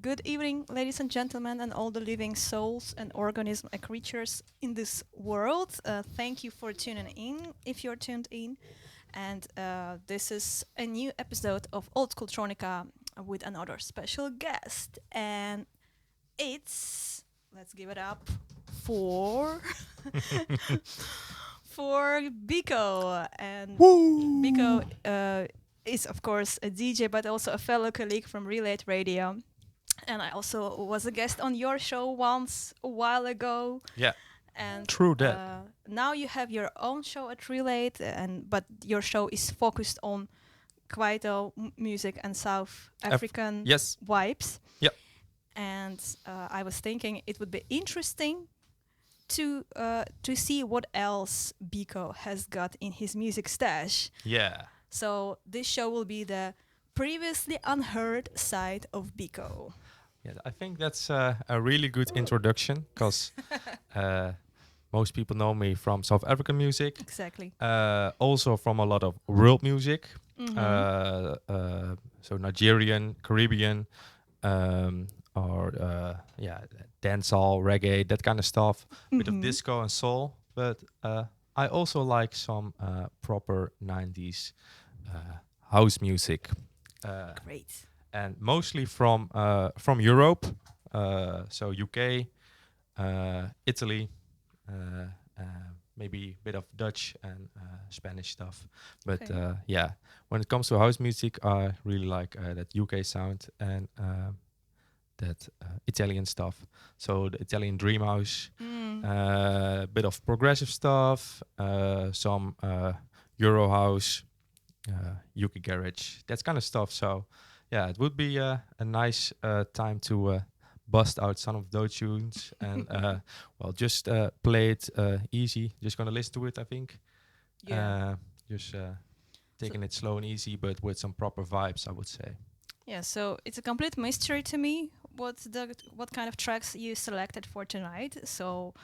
Good evening, ladies and gentlemen, and all the living souls and organisms and creatures in this world. Thank you for tuning in, if you're tuned in. And this is a new episode of Oldschooltronica with another special guest. And it's, let's give it up for, for Biko. And Woo! Biko is, of course, a DJ, but also a fellow colleague from Relate Radio. And I also was a guest on your show once a while ago. Yeah, And true that. now you have your own show at Relate, but your show is focused on Kwaito music and South African yes. vibes. Yep. And I was thinking it would be interesting to see what else Biko has got in his music stash. Yeah. So this show will be the previously unheard side of Biko. Yeah, I think that's a really good introduction because most people know me from South African music. Exactly. Also from a lot of world music. Mm-hmm. So Nigerian, Caribbean, or dancehall, reggae, that kind of stuff. Bit of disco and soul. But I also like some proper 90s house music. Great. And mostly from Europe, so UK, Italy, maybe a bit of Dutch and Spanish stuff. But Okay. when it comes to house music, I really like that UK sound and that Italian stuff. So the Italian dream house, bit of progressive stuff, some Euro house, UK garage, that kind of stuff. So yeah, it would be a nice time to bust out some of those tunes and just play it easy. Just gonna listen to it, I think. Yeah. Just taking it slow and easy, but with some proper vibes, I would say. Yeah. So it's a complete mystery to me what kind of tracks you selected for tonight. So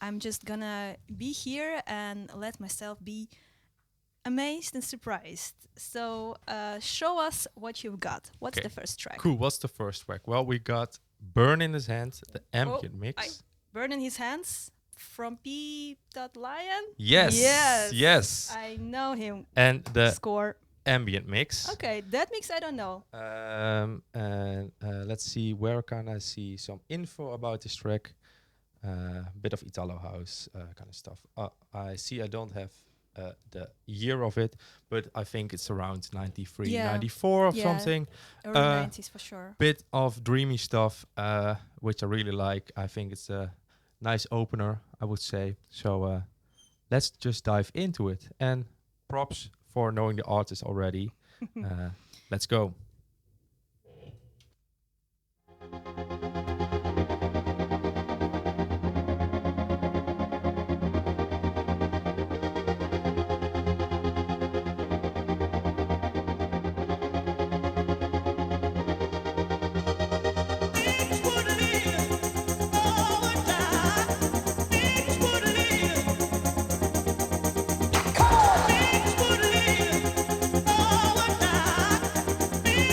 I'm just gonna be here and let myself be amazed and surprised. So show us what you've got. What's Okay. the first track? Cool. What's the first track? Well, we got "Burn in His Hand," the ambient mix. Burn in His Hands from P. Lion? Yes. Yes. I know him. And the Score. ambient mix. Okay, that mix I don't know. And let's see, where can I see some info about this track? Bit of Italo house kind of stuff. I see I don't have the year of it, but I think it's around 93, 94 or something. Early 90s for sure. Bit of dreamy stuff, which I really like. I think it's a nice opener, I would say. So let's just dive into it. And props for knowing the artist already. Let's go. Things would live or die.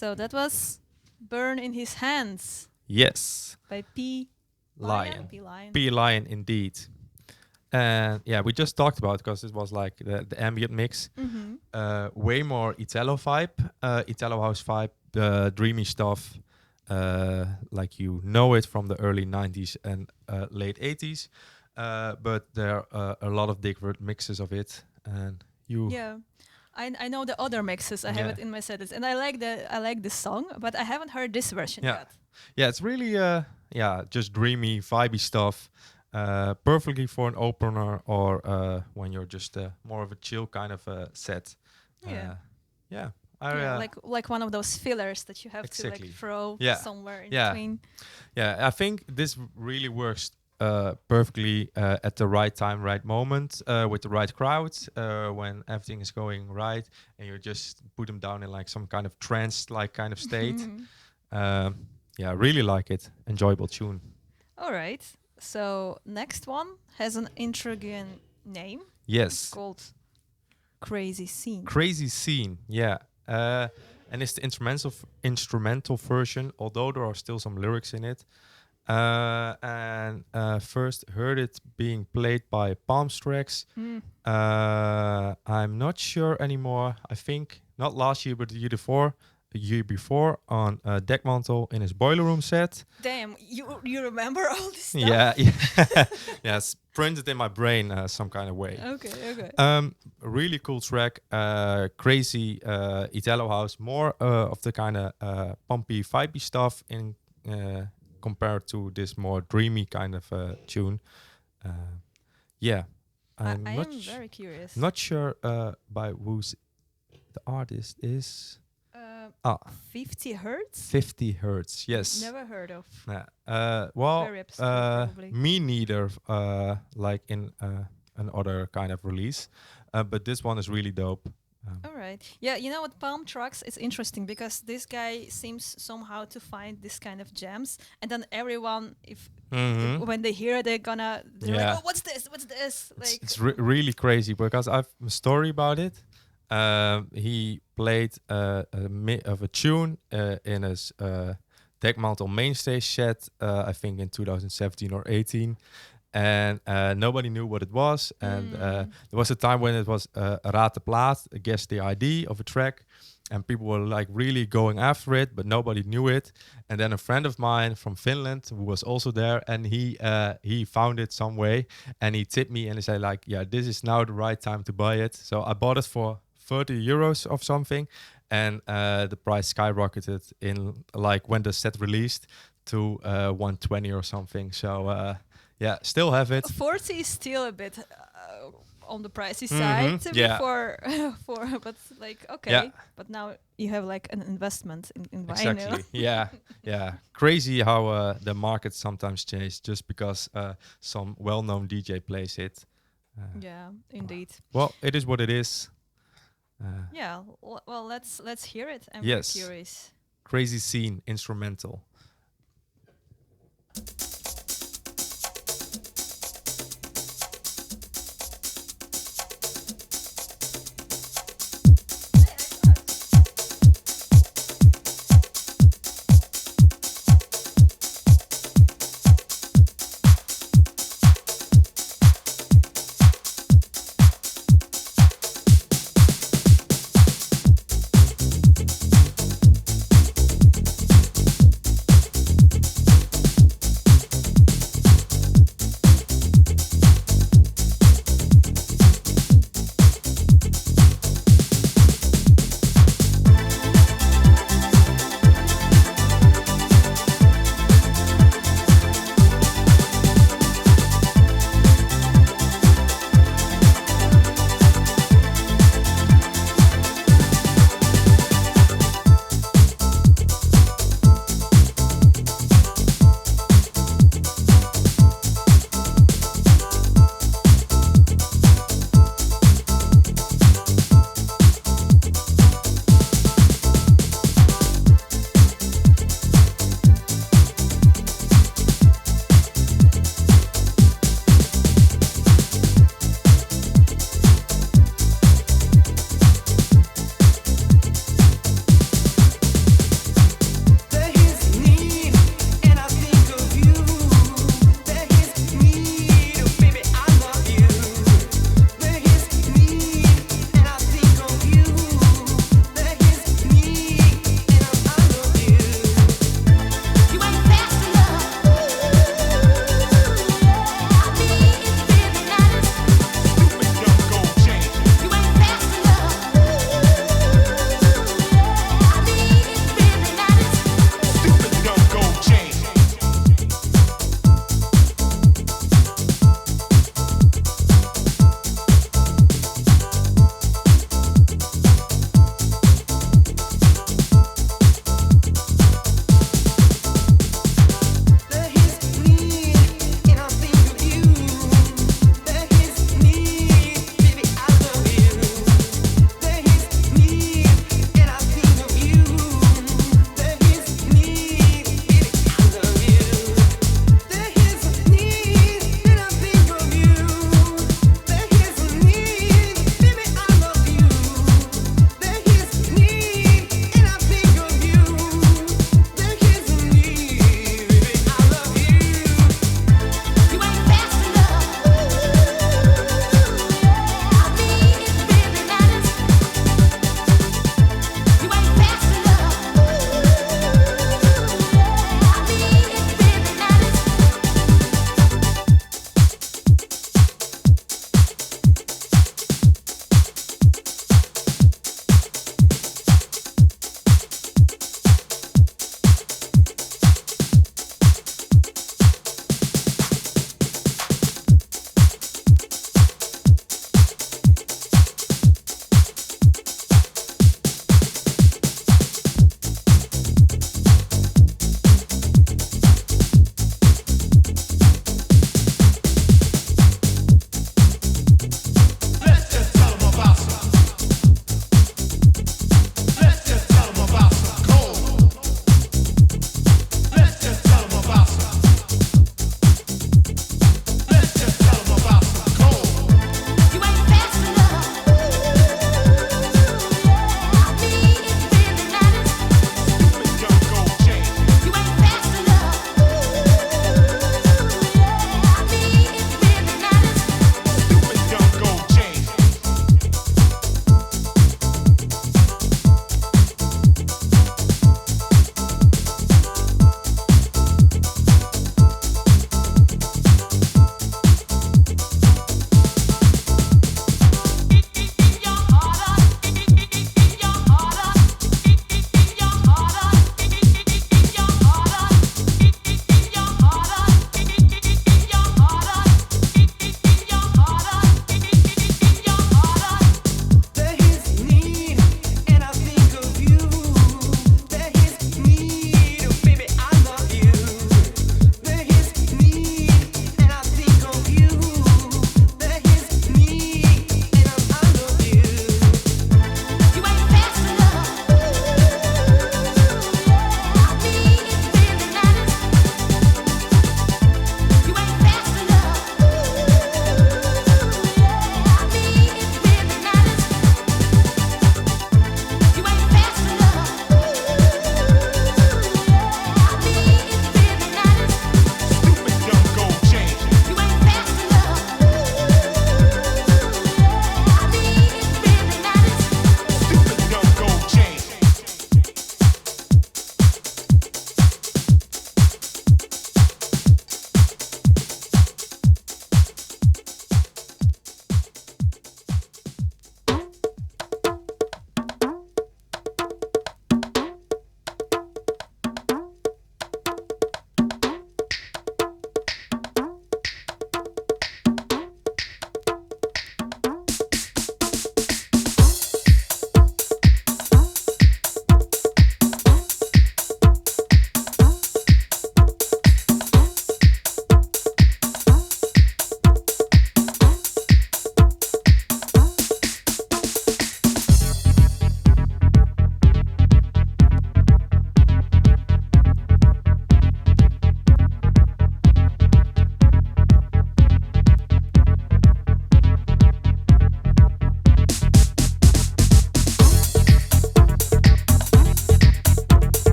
So that was Burn in His Hands Yes, by P. Lion. P. Lion. P Lion indeed. And yeah, we just talked about because it was like the ambient mix. Mm-hmm. Way more Italo vibe, Italo house vibe, dreamy stuff, like you know it from the early 90s and late 80s. But there are a lot of different mixes of it, and you. Yeah. I know the other mixes. I have Yeah. it in my settings, and I like the song, but I haven't heard this version Yeah. yet. Yeah, it's really just dreamy, vibey stuff. Perfectly for an opener or when you're just more of a chill kind of set. Yeah. Yeah. Like one of those fillers that you have to Exactly. like throw Yeah. somewhere in Yeah. between. Yeah, I think this really works perfectly at the right time, right moment, with the right crowd, when everything is going right, and you just put them down in like some kind of trance-like kind of state. Yeah, really like it. Enjoyable tune. All right. So next one has an intriguing name. It's Yes, called Crazy Scene. crazy scene. Yeah, and it's the instrumental version, although there are still some lyrics in it. And first heard it being played by Palm Tracks. I'm not sure anymore. I think not last year, but the year before on Deckmantel in his Boiler Room set. Damn, you remember all this stuff? Yeah, yeah. Yes, printed in my brain some kind of way. Okay. Really cool track. Crazy Italo house, more of the kind of pumpy, vibey stuff in compared to this more dreamy kind of tune. Yeah, I I'm am very curious. not sure by who's the artist is. 50 hertz? 50 hertz. Yes. Never heard of. Well, Very obscure, probably. me neither. Like in another kind of release, but this one is really dope. All right. Yeah, you know what, Palm Trucks, it's interesting because this guy seems somehow to find this kind of gems, and then everyone, if when they hear it, they're Yeah. like, oh, what's this? What's this? Like, It's really crazy because I've a story about it. He played of a tune in his Deckmantel mainstage set, I think in 2017 or 18. And nobody knew what it was. And there was a time when it was Raad de Plaat, guess the ID of a track. And people were like really going after it, but nobody knew it. And then a friend of mine from Finland who was also there, and he found it some way, and he tipped me and he said like, yeah, this is now the right time to buy it. So I bought it for 30 euros of something, and the price skyrocketed in like when the set released to 120 or something. So yeah, still have it. 40 is still a bit on the pricey side to be for, but like, okay. Yeah. But now you have like an investment in vinyl. Exactly. Yeah. Crazy how the market sometimes changes just because some well-known DJ plays it. Yeah, indeed. Well, it is what it is. Yeah. Well, let's hear it. I'm Yes. very curious. Crazy scene instrumental.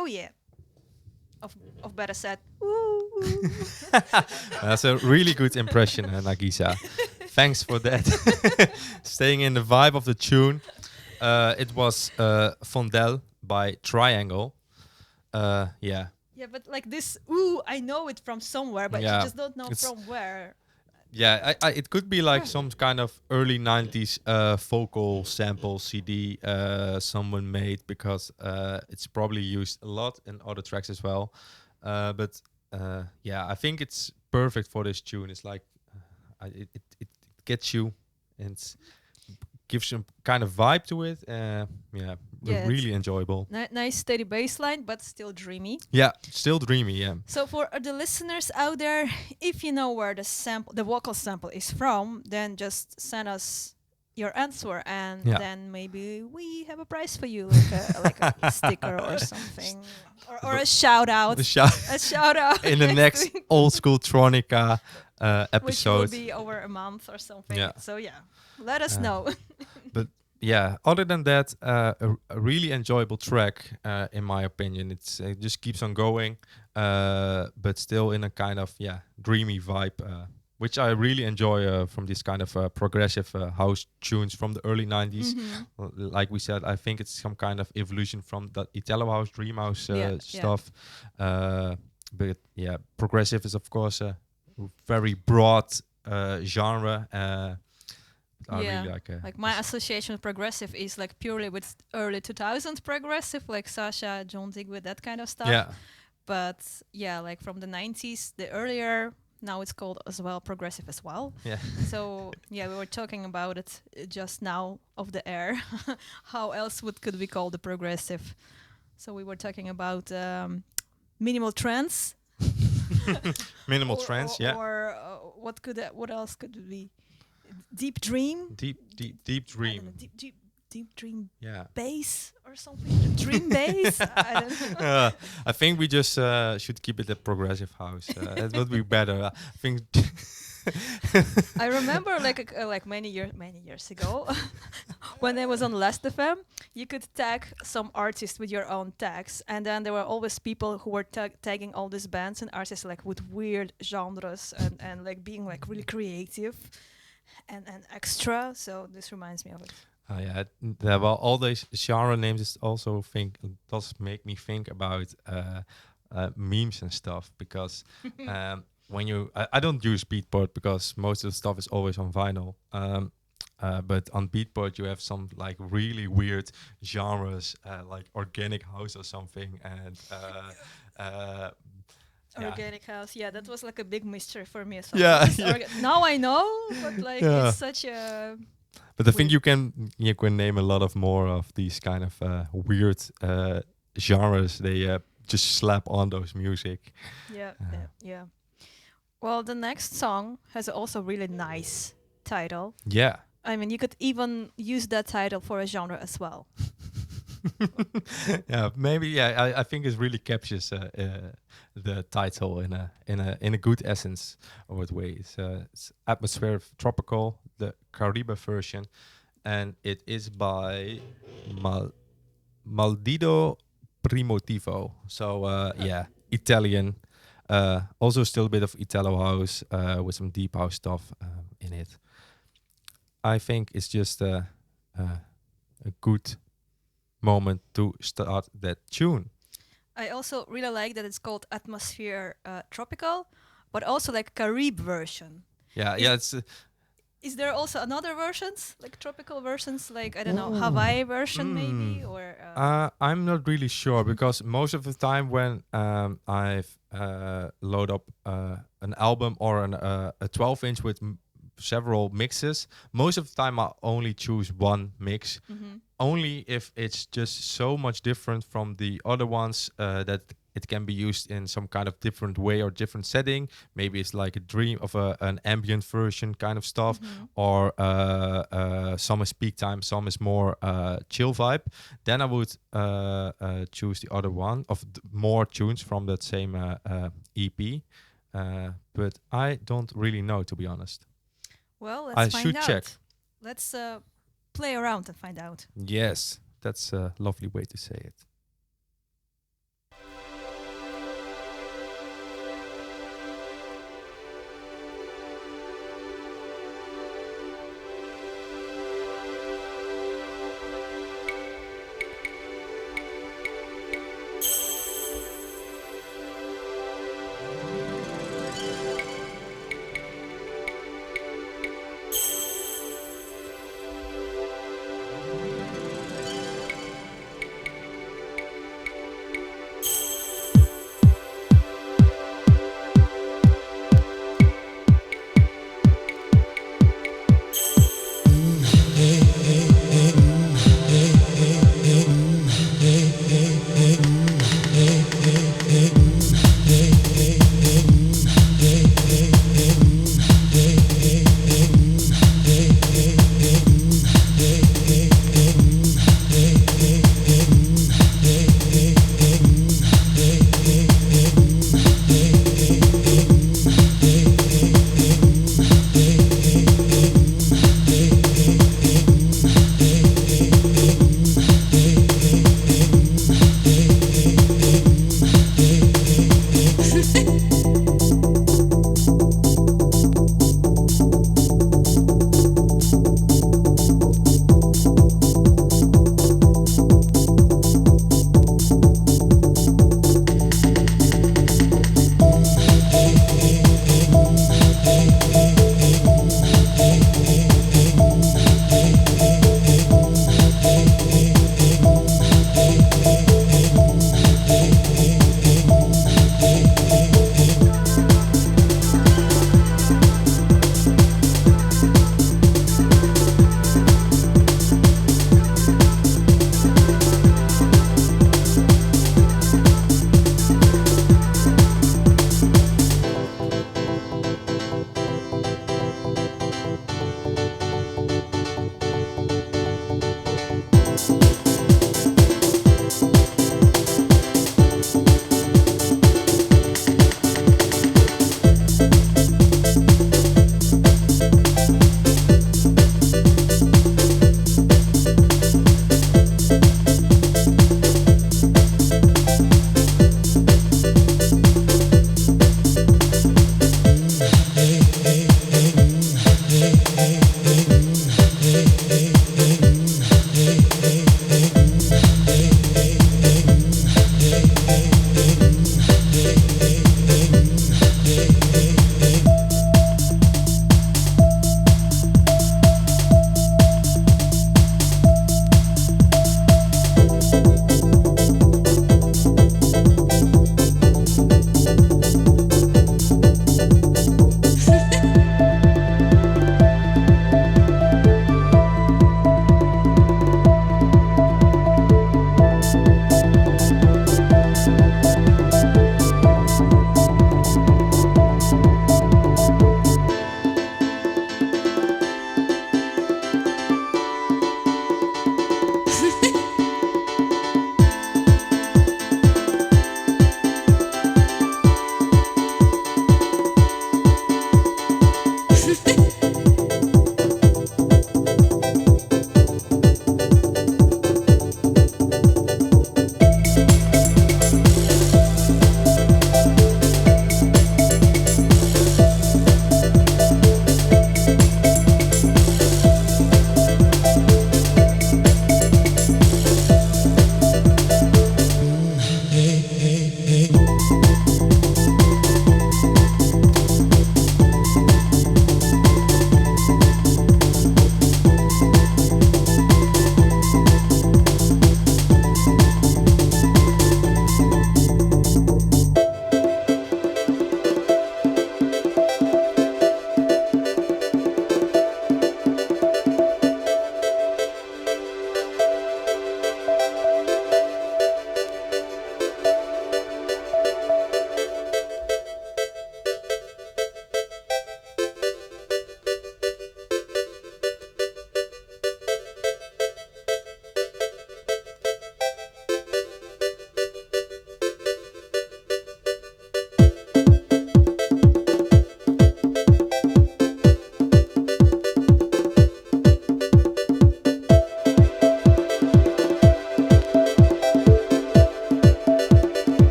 Oh yeah, of better said. Ooh. That's a really good impression, Nagisa. Thanks for that. Staying in the vibe of the tune, it was Fondel by Triangle. Yeah, Yeah, but like this, ooh, I know it from somewhere, but you yeah. just don't know It's from where. yeah. It could be like some kind of early '90s vocal sample CD someone made because it's probably used a lot in other tracks as well. But yeah, I think it's perfect for this tune. It's like it gets you and gives some kind of vibe to it. Yeah, Yeah, it's really enjoyable. nice steady bass line, but still dreamy. Yeah, still dreamy. Yeah, So for the listeners out there, if you know where the vocal sample is from, then just send us your answer, and yeah. then maybe we have a prize for you, like a sticker or something, or a shout out, The shout a shout out in the next week, Oldschooltronica which will episode. be over a month or something. Yeah. So yeah, let us Uh, know. but yeah, other than that, a really enjoyable track, in my opinion. It just keeps on going, but still in a kind of dreamy vibe, which I really enjoy from this kind of progressive house tunes from the early '90s. Mhm. Like we said, I think it's some kind of evolution from that Italo house, dream house Yeah, yeah. stuff. But yeah, progressive is of course a very broad genre. I Yeah. really like Like my association with progressive is like purely with early 2000s progressive, like Sasha, John Digweed, that kind of stuff. yeah. But yeah, like from the 90s, the earlier, now it's called as well progressive as well. Yeah. So yeah, we were talking about it just now off the air. How else could we call the progressive? So we were talking about minimal trance. Minimal or, trance, or, yeah. or what else could it be? Deep dream. Deep I don't know, dream. deep dream Yeah. bass or something. Dream bass. I don't know. I think we just should keep it a progressive house. It would be better. I think. I remember like many years ago, when I was on Last FM, you could tag some artist with your own tags, and then there were always people who were tagging all these bands and artists like with weird genres and like being like really creative and extra. So this reminds me of it. Yeah, well, all these genre names is also does make me think about memes and stuff because when I don't use Beatport because most of the stuff is always on vinyl. But on Beatport you have some like really weird genres like organic house or something and yeah. Organic house, yeah, that was like a big mystery for me as well. Yeah, What is yeah. now I know, but like Yeah. it's such a But I think weird. you can name a lot of more of these kind of weird genres. They just slap on those music. Yeah, Uh, yeah, yeah. Well, the next song has also really nice title. yeah. I mean, you could even use that title for a genre as well. Yeah, maybe. Yeah, I think it really captures the title in a good essence of a way. It's atmosphere tropical, the Caribe version, and it is by Maldito Primotivo. So yeah, Italian. Also, still a bit of Italo house with some deep house stuff in it. I think it's just a good moment to start that tune. I also really like that it's called Atmosphere Tropical, but also like Carib version. Yeah, Is, yeah, it's is there also another versions, like tropical versions, like I don't know, Ooh. Hawaii version maybe, or I'm not really sure because most of the time when I've load up an album or a 12-inch with several mixes, most of the time I only choose one mix. Mhm. Only if it's just so much different from the other ones that it can be used in some kind of different way or different setting. Maybe it's like a dream of an ambient version kind of stuff, Mhm. or some is peak time, some is more chill vibe. Then I would choose the other one of more tunes from that same EP. But I don't really know, to be honest. Well, let's I find should out. check. Let's play around and find out. Yes, that's a lovely way to say it.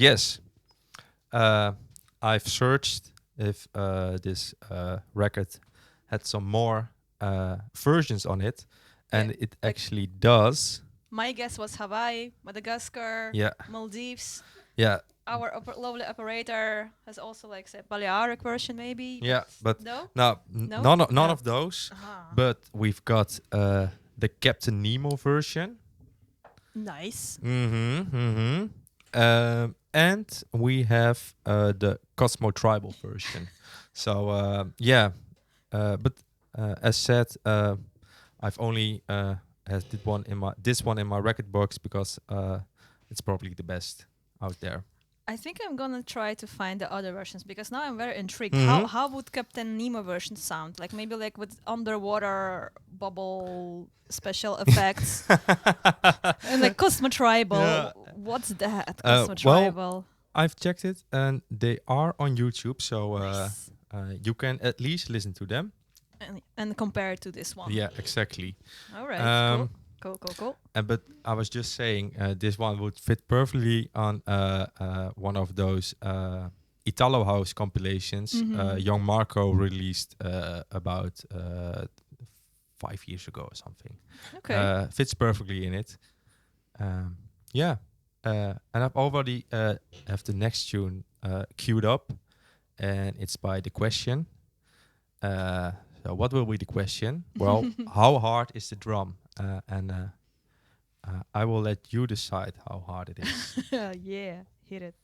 Yes. Uh, I've searched if this record had some more versions on it, Yeah, and it like actually does. my guess was Hawaii, Madagascar, Yeah, Maldives. yeah, Our lovely operator has also like say Balearic version maybe, but yeah. But no, no, no, none no. of those. Ah, But we've got the Captain Nemo version. nice. Mm-hmm. Mm-hmm. And we have the Cosmo Tribal version. So yeah, but as said, I've only has this one in my record box because it's probably the best out there. I think I'm gonna try to find the other versions because now I'm very intrigued. Mm-hmm. How would Captain Nemo version sound? Like maybe like with underwater bubble special effects and like Cosmo Yeah. Tribal. What's that? Cosmo Well, Tribal. I've checked it and they are on YouTube, so Nice. you can at least listen to them. And compare it to this one. Yeah, exactly. All right. Cool. Um, Cool. Cool. Cool. but I was just saying, this one would fit perfectly on one of those Italo House compilations. Mhm. Young Marco released about 5 years ago or something. Okay. Fits perfectly in it. Um, yeah, and I've already have the next tune queued up, and it's by The Question. So what will be the question? Well, how hard is the drum? And I will let you decide how hard it is. Yeah. Hit it.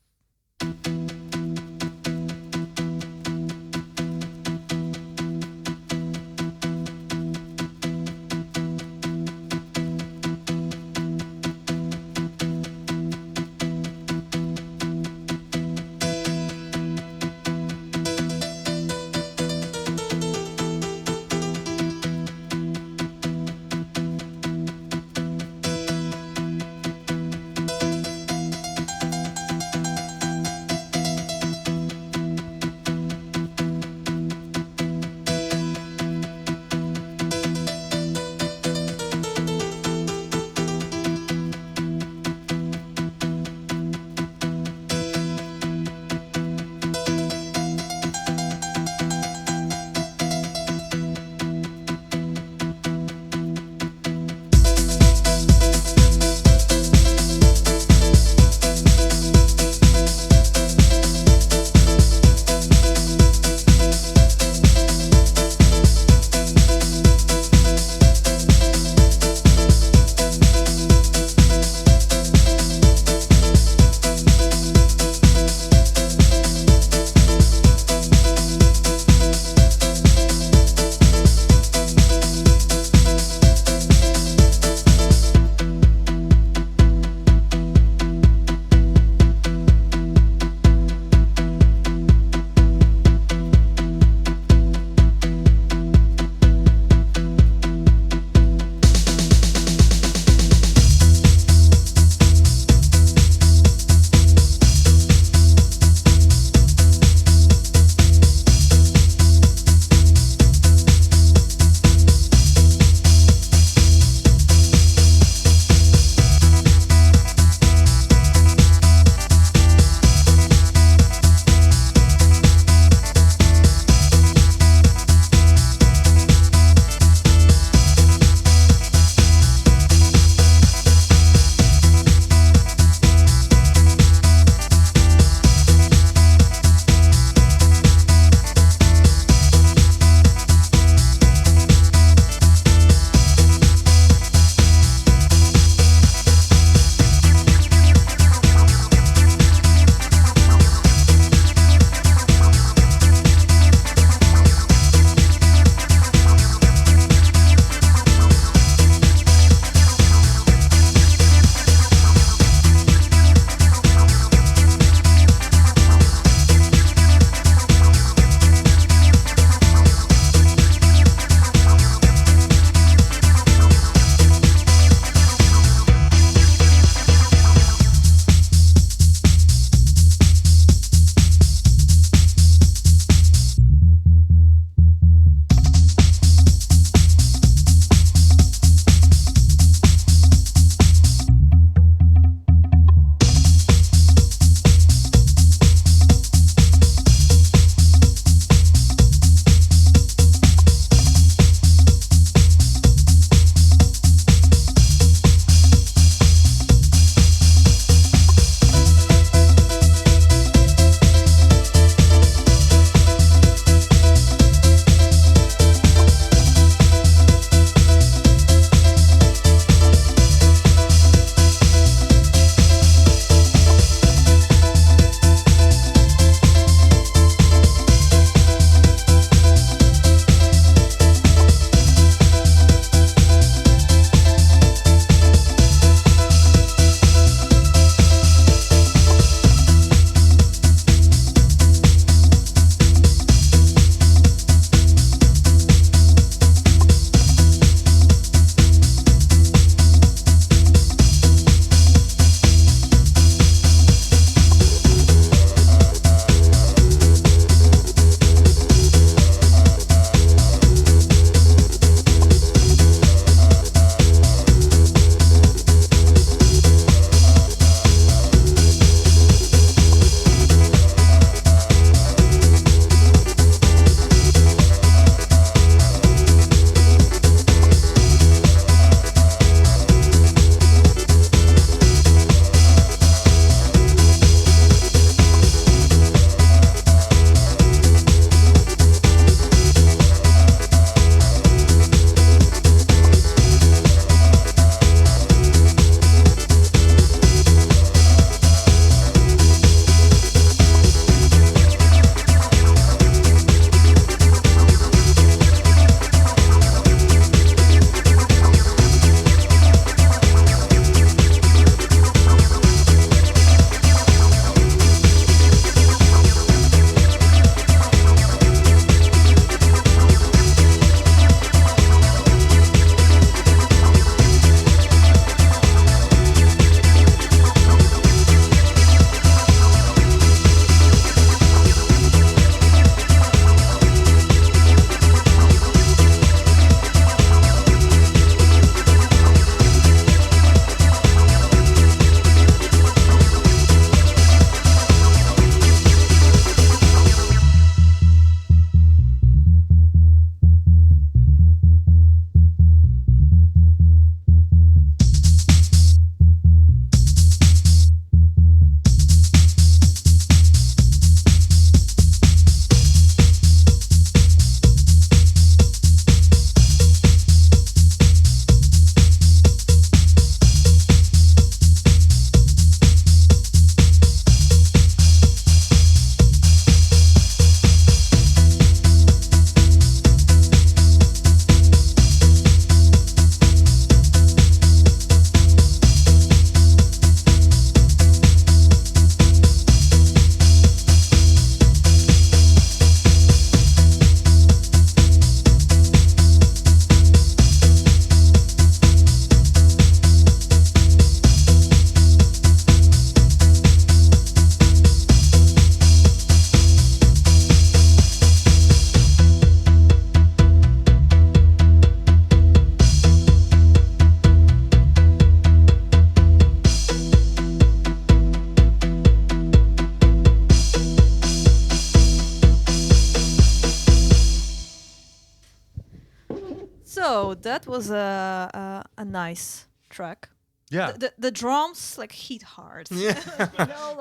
So that was a nice track. Yeah. The drums like hit hard. Yeah.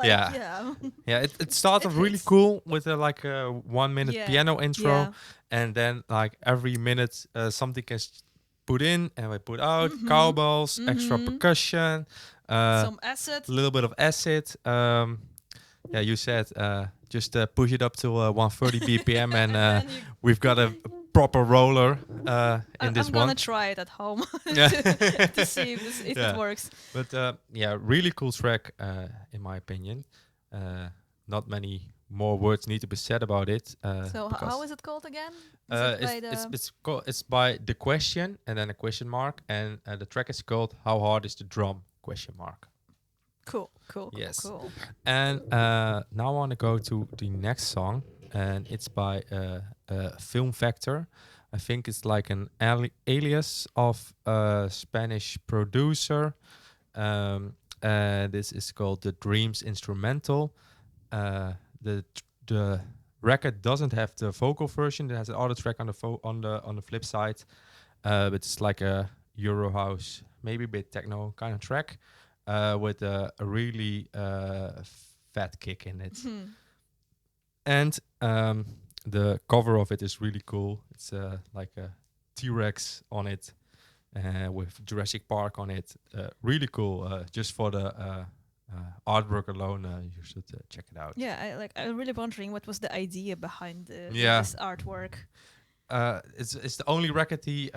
Yeah. Yeah. Yeah, it started It really hits. cool with like a 1 minute Yeah. piano intro, Yeah. and then like every minute something gets put in and we put out Mhm. cowbells, extra Mhm. percussion, Some acid. a little bit of acid. Yeah, you said just push it up to 130 BPM, and then you- we've got a proper roller in this I'm one. gonna try it at home Yeah. to see if Yeah. it works. But yeah, really cool track in my opinion. Not many more words need to be said about it. So because, how is it called again? Is it by the it's by The Question and then a question mark, and the track is called How Hard Is the Drum? Question mark. cool, cool, Yes. cool. And now I want to go to the next song, and it's by Film Factor. I think it's like an alias of a Spanish producer. This is called The Dreams Instrumental. The record doesn't have the vocal version. It has another track on the flip side, but it's like a Euro house, maybe a bit techno kind of track, with a really fat kick in it. Hmm. And the cover of it is really cool. It's like a T-Rex on it, with Jurassic Park on it. Really cool. Just for the artwork alone, you should check it out. Yeah, I'm really wondering what was the idea behind Yeah. this artwork. It's the only record he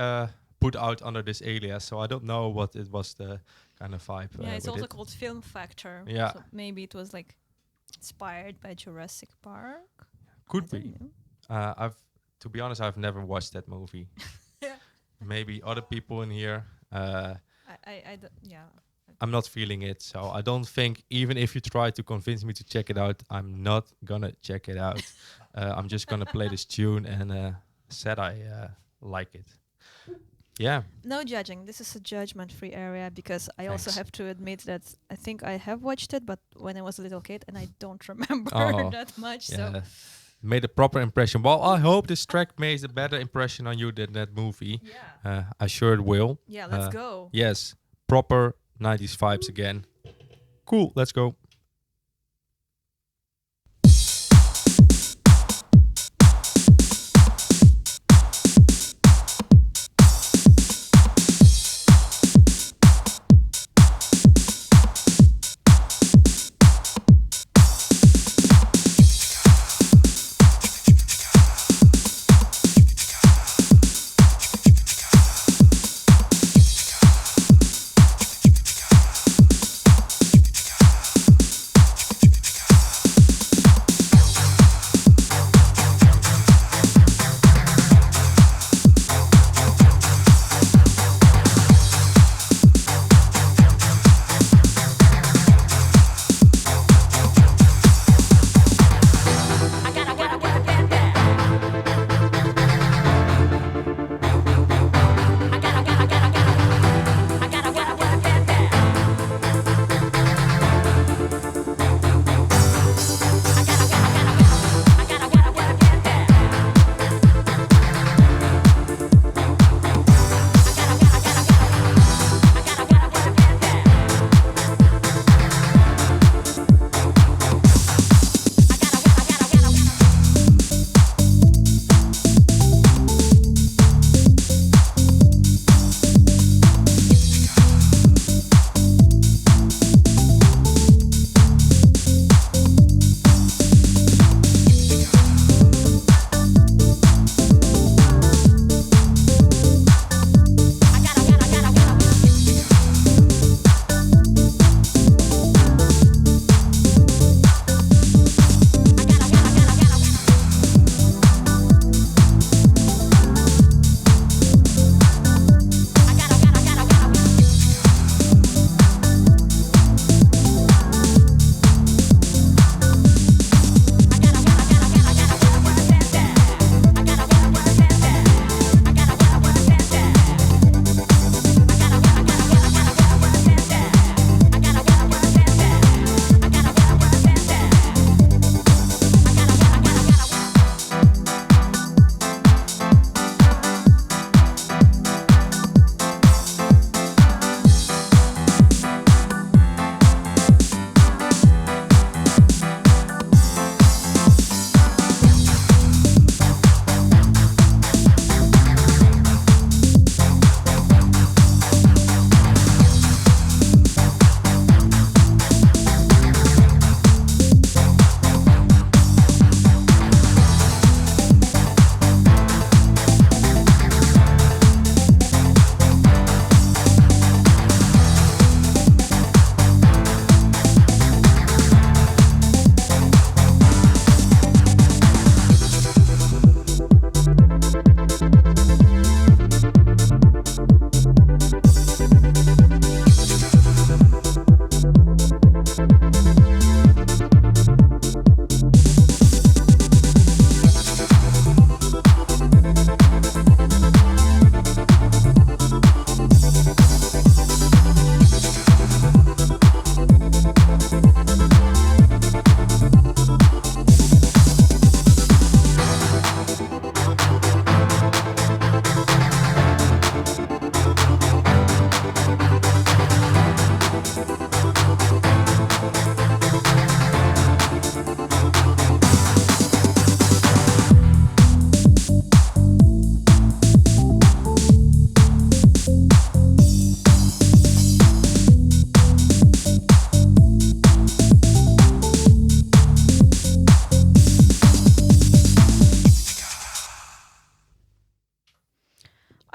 put out under this alias, so I don't know what it was the kind of vibe. Yeah, it's with also it. called Film Factor. Yeah. So maybe it was like inspired by Jurassic Park. Could I don't be. know. To be honest, I've never watched that movie. Yeah. Maybe other people in here. Yeah. I'm not feeling it, so I don't think, even if you try to convince me to check it out, I'm not gonna check it out. I'm just gonna play this tune and said I like it. Yeah. No judging. This is a judgment-free area because I also Thanks. have to admit that I think I have watched it, but when I was a little kid, and I don't remember Oh, that much. Yeah. So Made a proper impression. Well, I hope this track makes a better impression on you than that movie. yeah, I sure it will. let's Uh, go. Yes, proper 90s vibes again. Cool, let's go.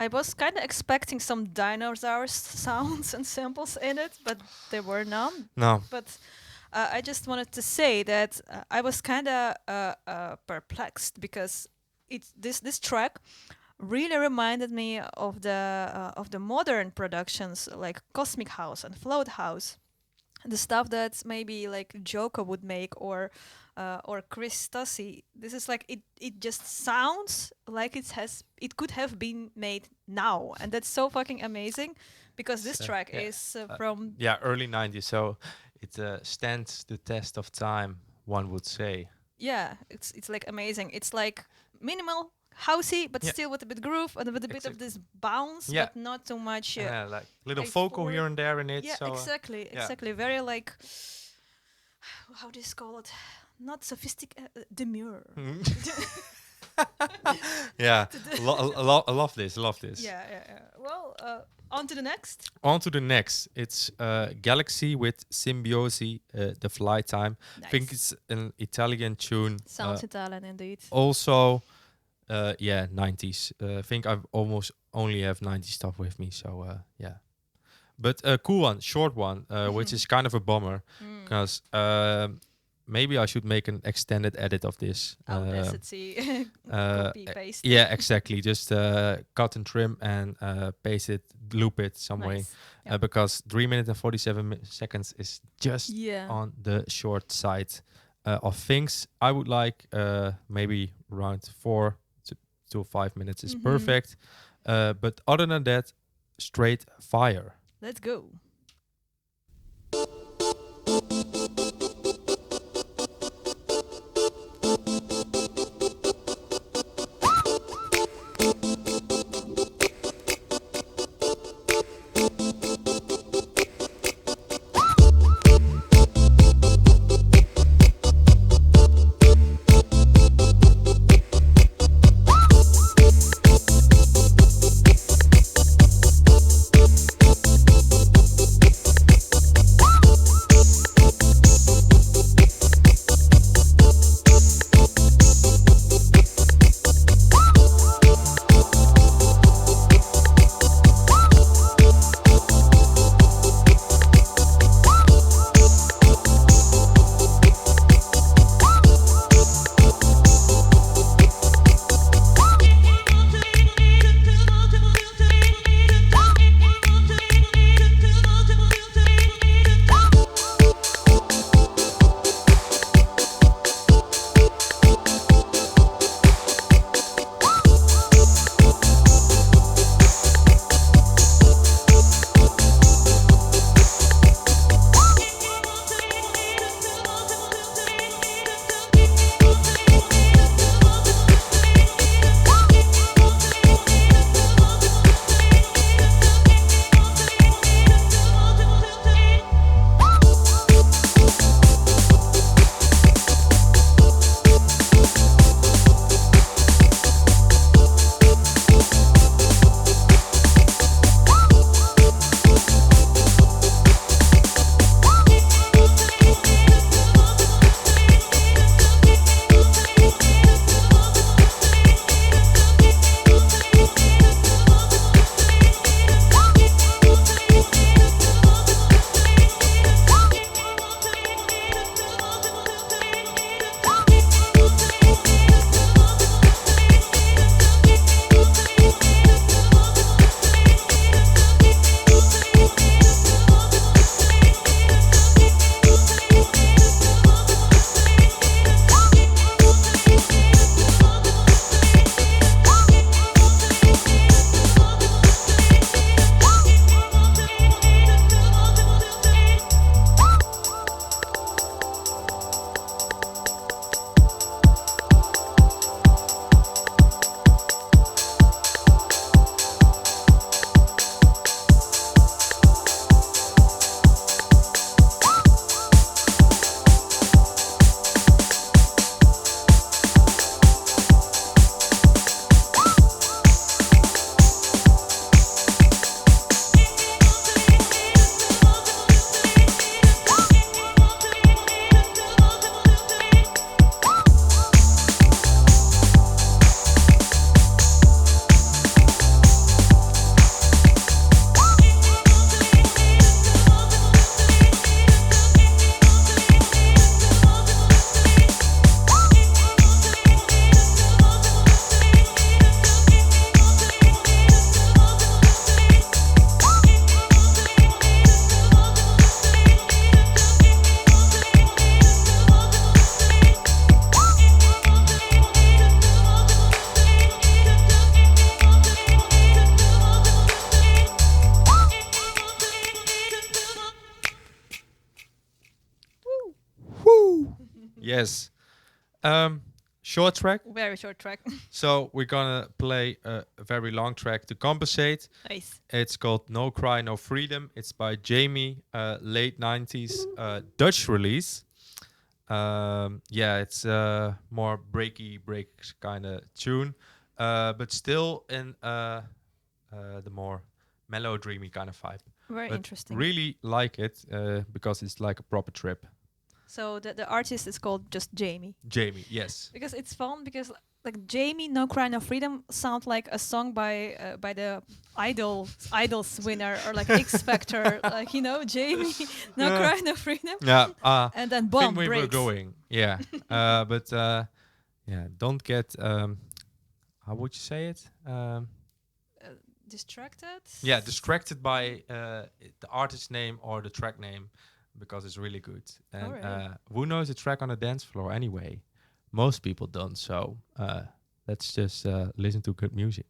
I was kind of expecting some dinosaur sounds and samples in it, but there were none. No. But I just wanted to say that I was kind of perplexed because this track really reminded me of the modern productions like Cosmic House and Float House, the stuff that maybe like Joko would make or Chris Tussie. This is like it just sounds like it could have been made now, and that's so fucking amazing because this So, track yeah. is from Yeah, early 90s. So it stands the test of time, one would say. yeah, it's like amazing. It's like minimal housey, but Yeah. still with a bit groove and with a bit of Exactly. this bounce, Yeah. but not too much. Like little I vocal for- here and there in it. Yeah, So exactly, yeah. exactly. Very like how do you call it? Not sophisticated, demure. Yeah, I love this. Love this. Yeah, yeah, yeah. Well, on to the next. On to the next. It's Galaxy with Symbiosi, the flight time. I think it's an Italian tune. Sounds Italian indeed. Also, yeah, 90s. I think I've almost only have 90s stuff with me. So yeah, but a cool one, short one, which is kind of a bummer because maybe I should make an extended edit of this. Audacity, copy paste. Yeah, exactly. Just cut and trim and paste it, loop it some way. Nice. Yeah. Because 3 minutes and 47 seconds is just Yeah. on the short side of things. I would like maybe around 4 to 5 minutes is perfect. But other than that, straight fire. Let's go. Yes. Um, Short track. Very short track. So we're gonna play a very long track to compensate. Nice. It's called No Cry, No Freedom. It's by Jamie, late 90s Dutch release. Yeah, it's more breaky breaks kind of tune, but still in the more mellow, dreamy kind of vibe. Very But interesting. really like it because it's like a proper trip. So the artist is called just Jamie. Jamie, yes. Because it's fun because like Jamie No Cry No Freedom sound like a song by the Idols winner or like X Factor, like Jamie No Yeah. Cry No Freedom, Yeah, and then I think bomb we were breaks. going. Yeah, but yeah, don't get how would you say it? Distracted. Yeah, distracted by the artist name or the track name because it's really good. And Alright. who knows a track on a dance floor anyway? Most people don't. So let's just listen to good music.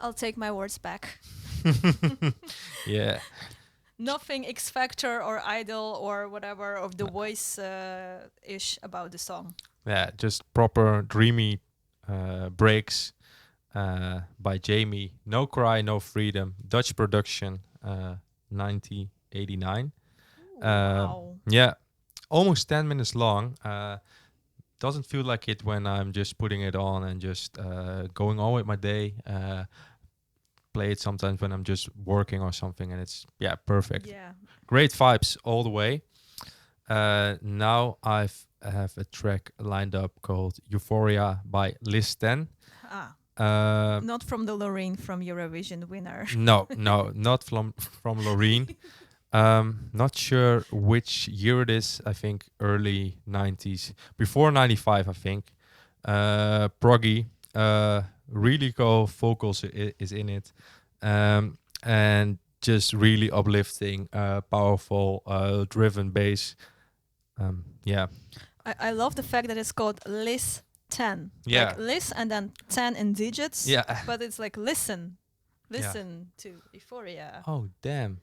I'll take my words back. Yeah. Nothing X Factor or Idol or whatever of the voice ish about the song. Yeah, just proper dreamy breaks by Jamie. No Cry, No Freedom. Dutch production, 1989. Wow. Yeah, almost 10 minutes long. Doesn't feel like it when I'm just putting it on and just going on with my day. Play it sometimes when I'm just working or something, and it's perfect. Yeah. Great vibes all the way. Now I have a track lined up called Euphoria by Liz 10. Not from the Lorraine from Eurovision winner. No, not from Loreen. Not sure which year it is. I think early 90s, before 95, I think. Proggy, really cool vocals is in it, and just really uplifting, powerful, driven bass. Yeah. I love the fact that it's called Liz 10. Yeah. Like Liz and then 10 in digits. Yeah. But it's like listen to Euphoria. Oh damn.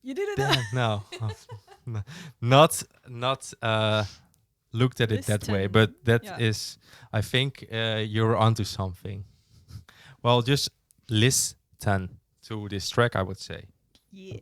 You did it. Damn. No. Not looked at it that way, but that is, I think you're onto something. Well, just listen to this track, I would say. Yeah.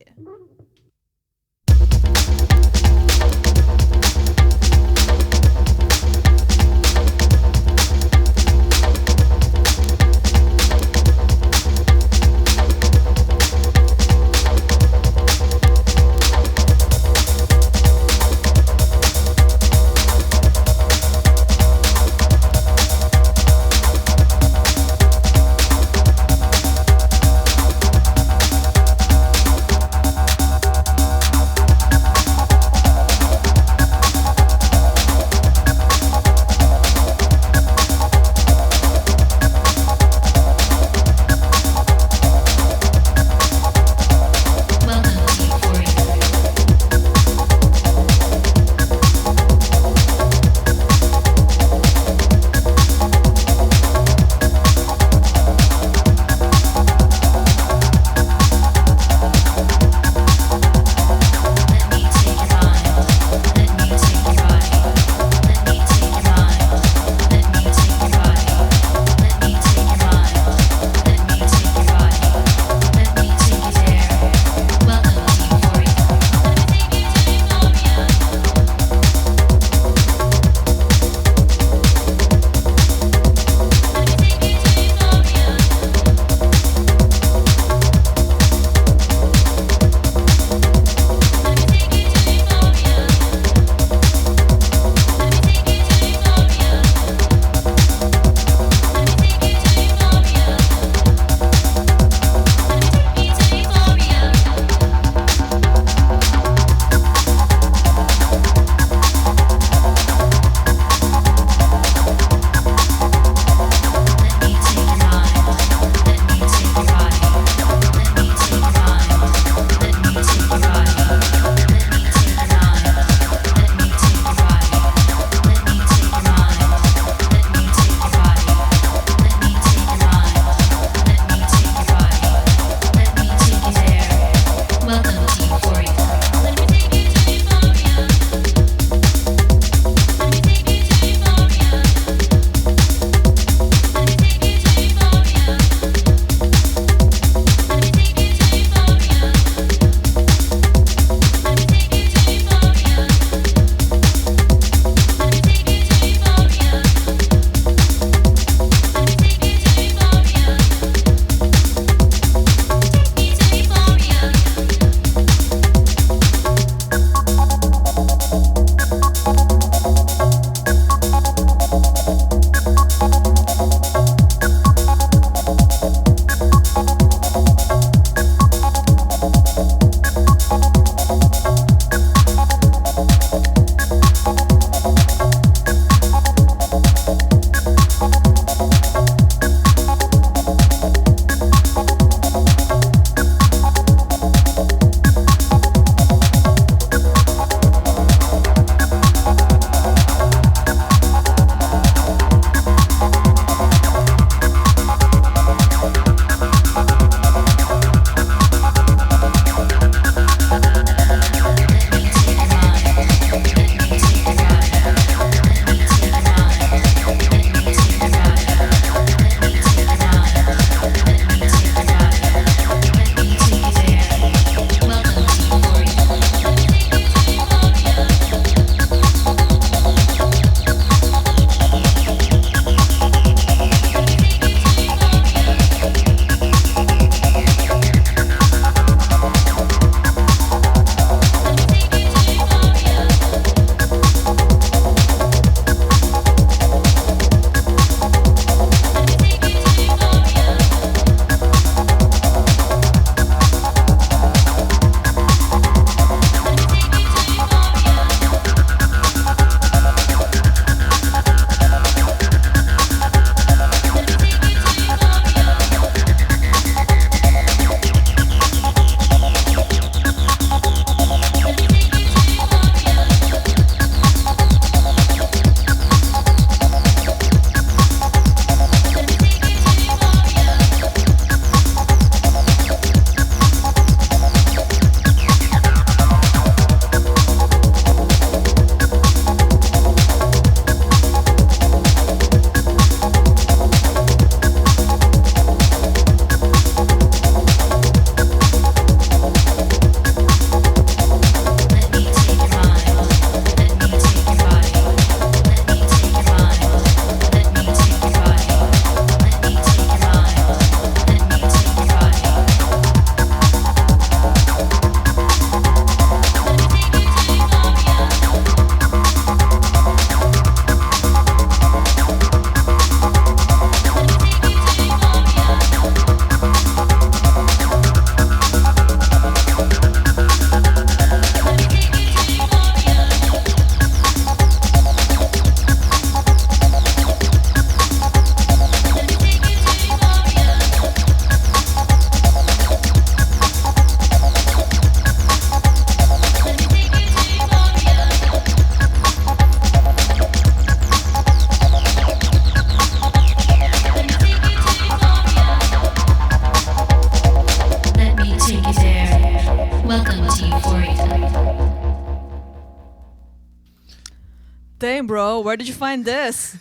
Damn, bro, where did you find this?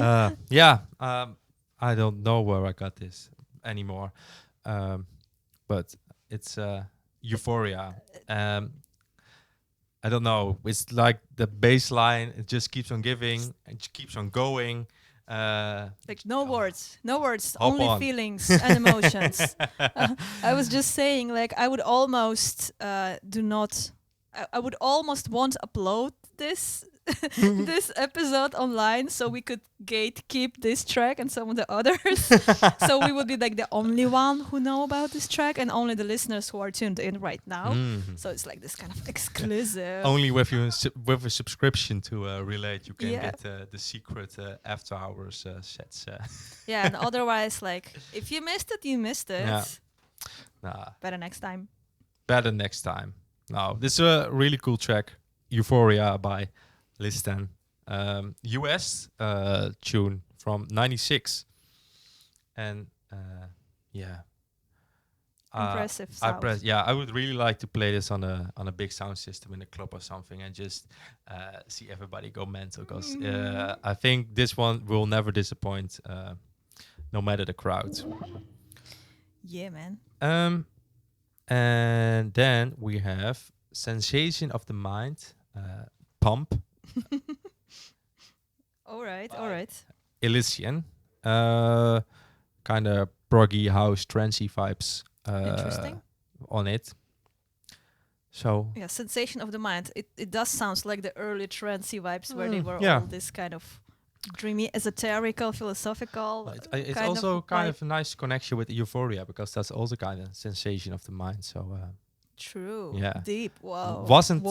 Yeah, I don't know where I got this anymore, but it's Euphoria. I don't know. It's like the bass line. It just keeps on giving and just keeps on going. Like no Oh, words, no words, hop only on. feelings and emotions. I was just saying, like, I would almost do not. I would almost want to upload this this episode online so we could gatekeep this track and some of the others. So we would be like the only one who know about this track and only the listeners who are tuned in right now. Mhm. So it's like this kind of exclusive. Only with you with a subscription to relate, you can Yeah. get the secret after hours sets. Yeah, and otherwise, like, if you missed it, you missed it. Yeah. Nah, Better next time. better next time. No, this is a really cool track, Euphoria by Listan. US tune from '96, and yeah. Impressive I sound. I would really like to play this on a big sound system in a club or something, and just see everybody go mental. Because I think this one will never disappoint, no matter the crowd. Yeah, man. And then we have Sensation of the Mind, Pump, All right, all Bye. right. Elysian, kind of proggy house, trancey vibes Interesting. on it. So Yeah, sensation of the mind. It does sound like the early trancey vibes where they were yeah. all this kind of dreamy, esoterical, philosophical. But it's kind also of kind vibe. of a nice connection with Euphoria, because that's also kind of sensation of the mind. So True. yeah. Deep. Wow. wasn't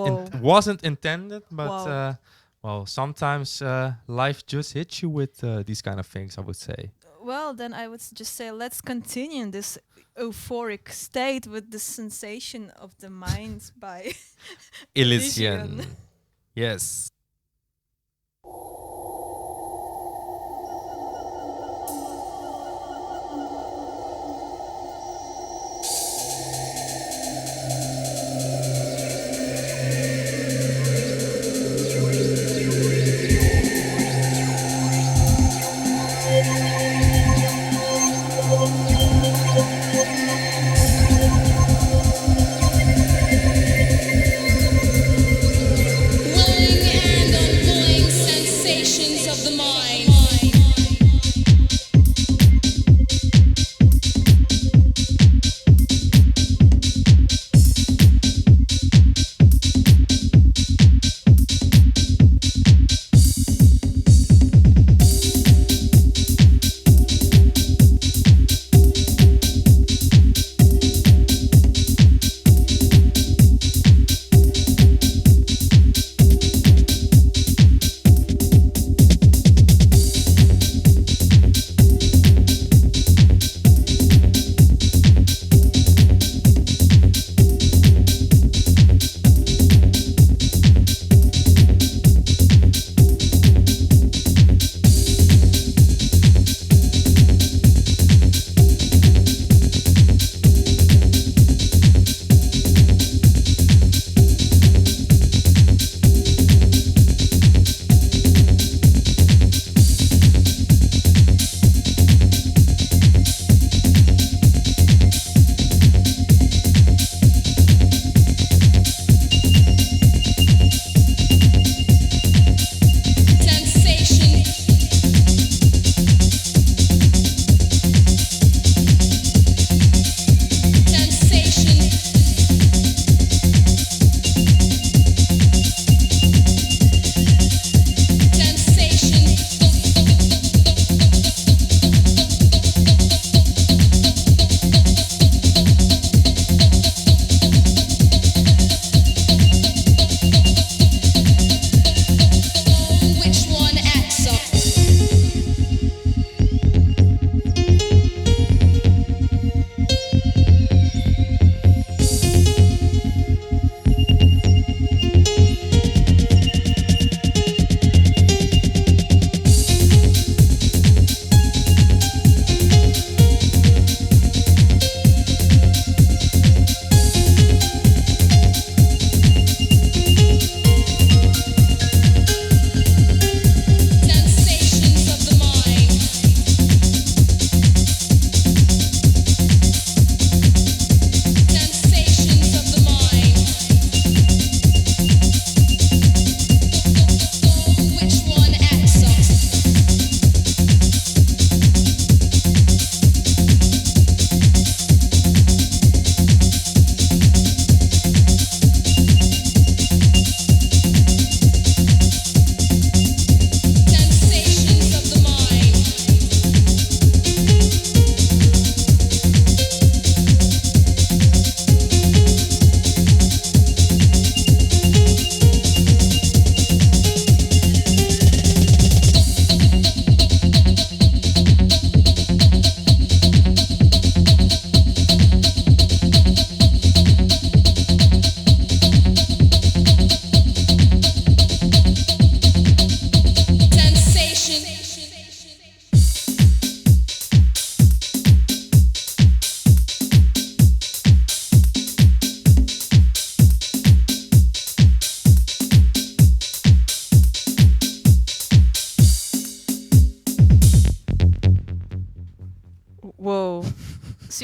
wasn't intended, but Wow. well, sometimes life just hits you with these kind of things, I would say. Well, then I would just say let's continue in this euphoric state with the sensation of the mind by Elysian. Yes. Willing and unwilling sensation.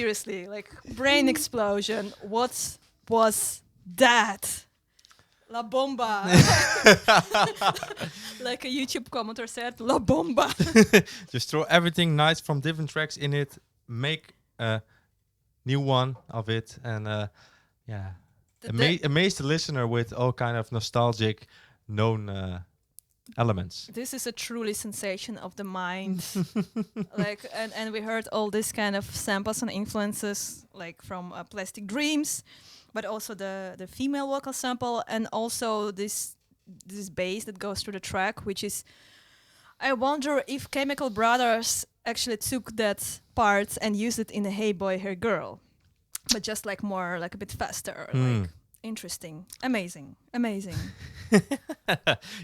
seriously, like brain explosion. What was that? La bomba. Like a YouTube commenter said, La bomba. Just throw everything nice from different tracks in it, make a new one of it, and yeah, amaze the listener with all kind of nostalgic known elements. This is a truly sensation of the mind. Like, and we heard all this kind of samples and influences, like from Plastic Dreams, but also the female vocal sample, and also this bass that goes through the track, which is, I wonder if Chemical Brothers actually took that part and used it in the Hey Boy, Hey Girl, but just like more, like a bit faster, like interesting, amazing.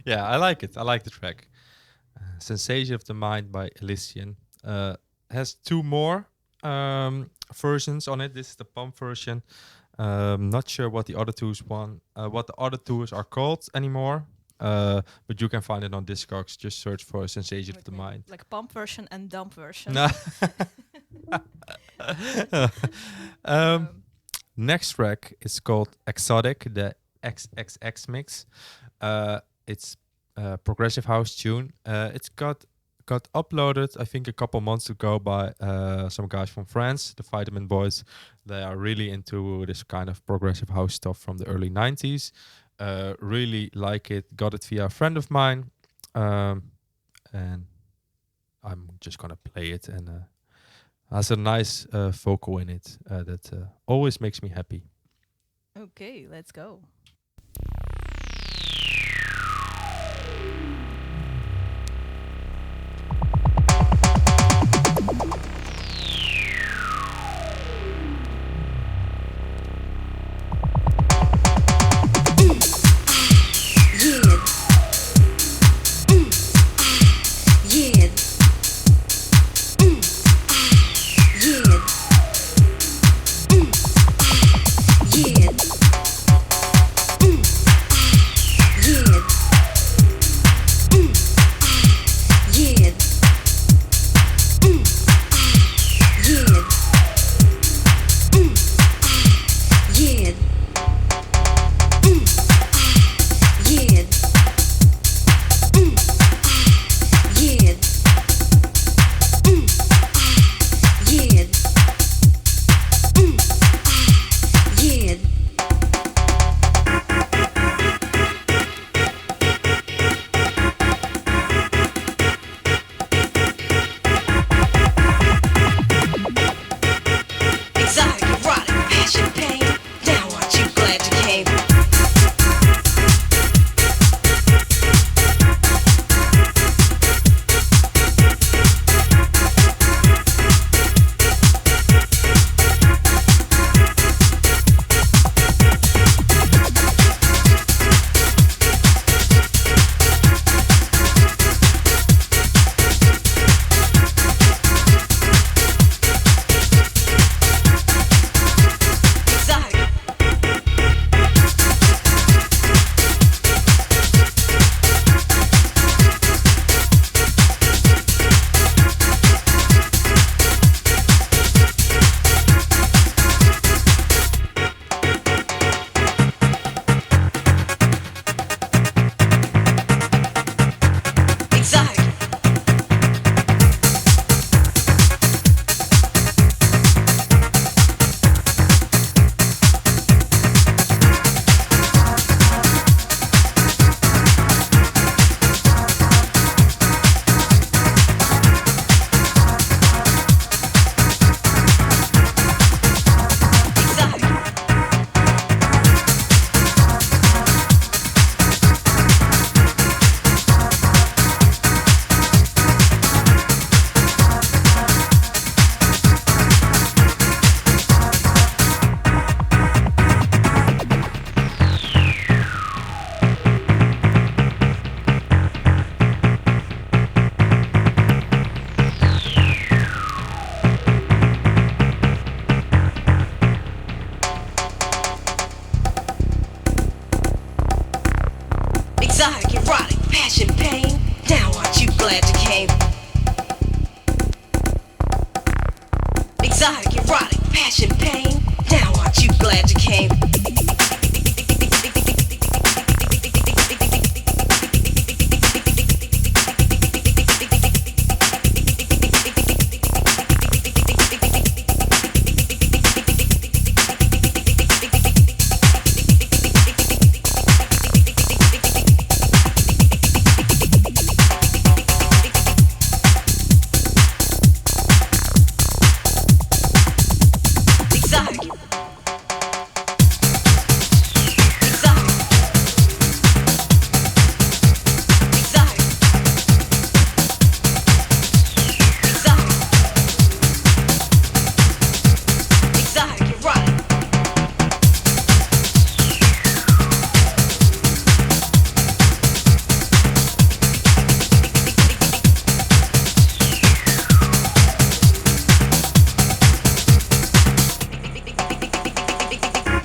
Yeah, I like it. I like the track. Sensation of the Mind by Elysian. Has two more versions on it. This is the pump version. Not sure what the other two are called anymore. But you can find it on Discogs. Just search for Sensation of the Mind. Like pump version and dump version. Next track is called Exotic, the XXX mix. It's a progressive house tune. It's got uploaded, I think, a couple months ago by some guys from France, the Vitamin Boys. They are really into this kind of progressive house stuff from the early 90s. Really like it. Got it via a friend of mine. And I'm just gonna play it, and has a nice vocal in it that always makes me happy. Okay, let's go.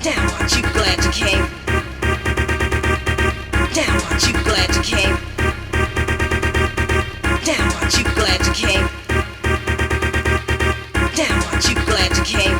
Down, aren't you glad you came? Down, aren't you glad you came? Down, aren't you glad you came? Down, aren't you glad you came?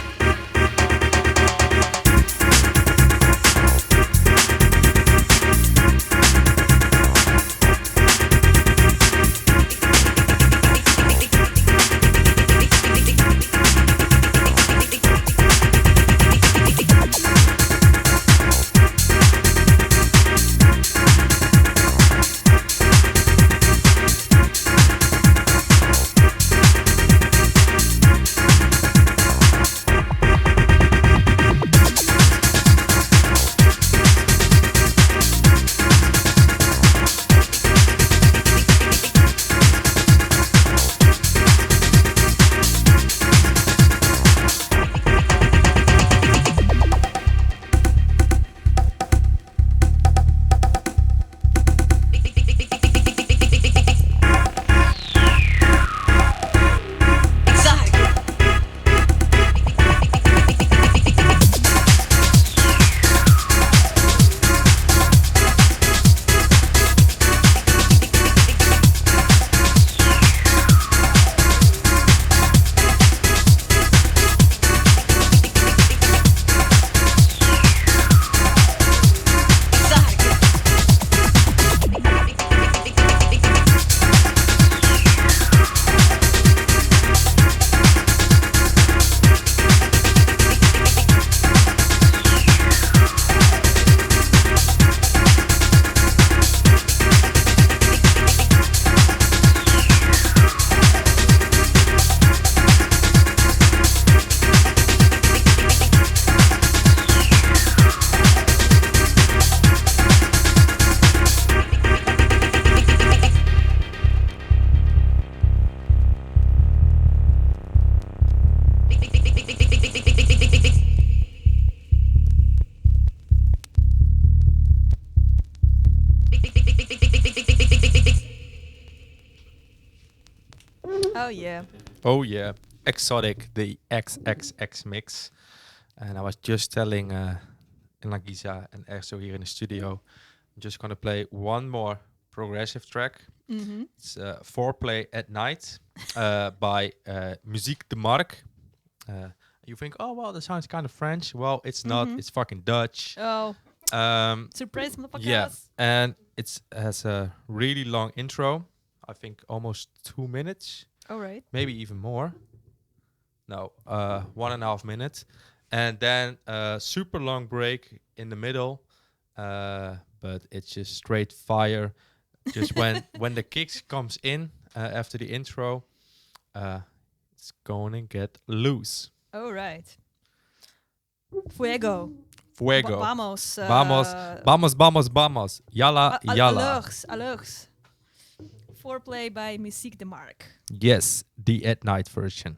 Oh yeah. Oh yeah, exotic, the XXX mix. And I was just telling Nagisa and Erso here in the studio, I'm just gonna play one more progressive track. Mm-hmm. It's Foreplay at Night by Muziek de Mark. You think, oh well, that sounds kind of French. Well, it's not. Mhm. It's fucking Dutch. Oh, Um, surprise, motherfuckers. yeah, and it has a really long intro. I think almost 2 minutes, All right. maybe even more. No, 1.5 minutes, and then a super long break in the middle. But it's just straight fire. Just when the kicks comes in after the intro, it's gonna get loose. All right. Fuego. Fuego. Vamos. Vamos, vamos, vamos, vamos. Yalla, yalla. Alurs. Foreplay by Muziek de Mark. Yes, the at night version.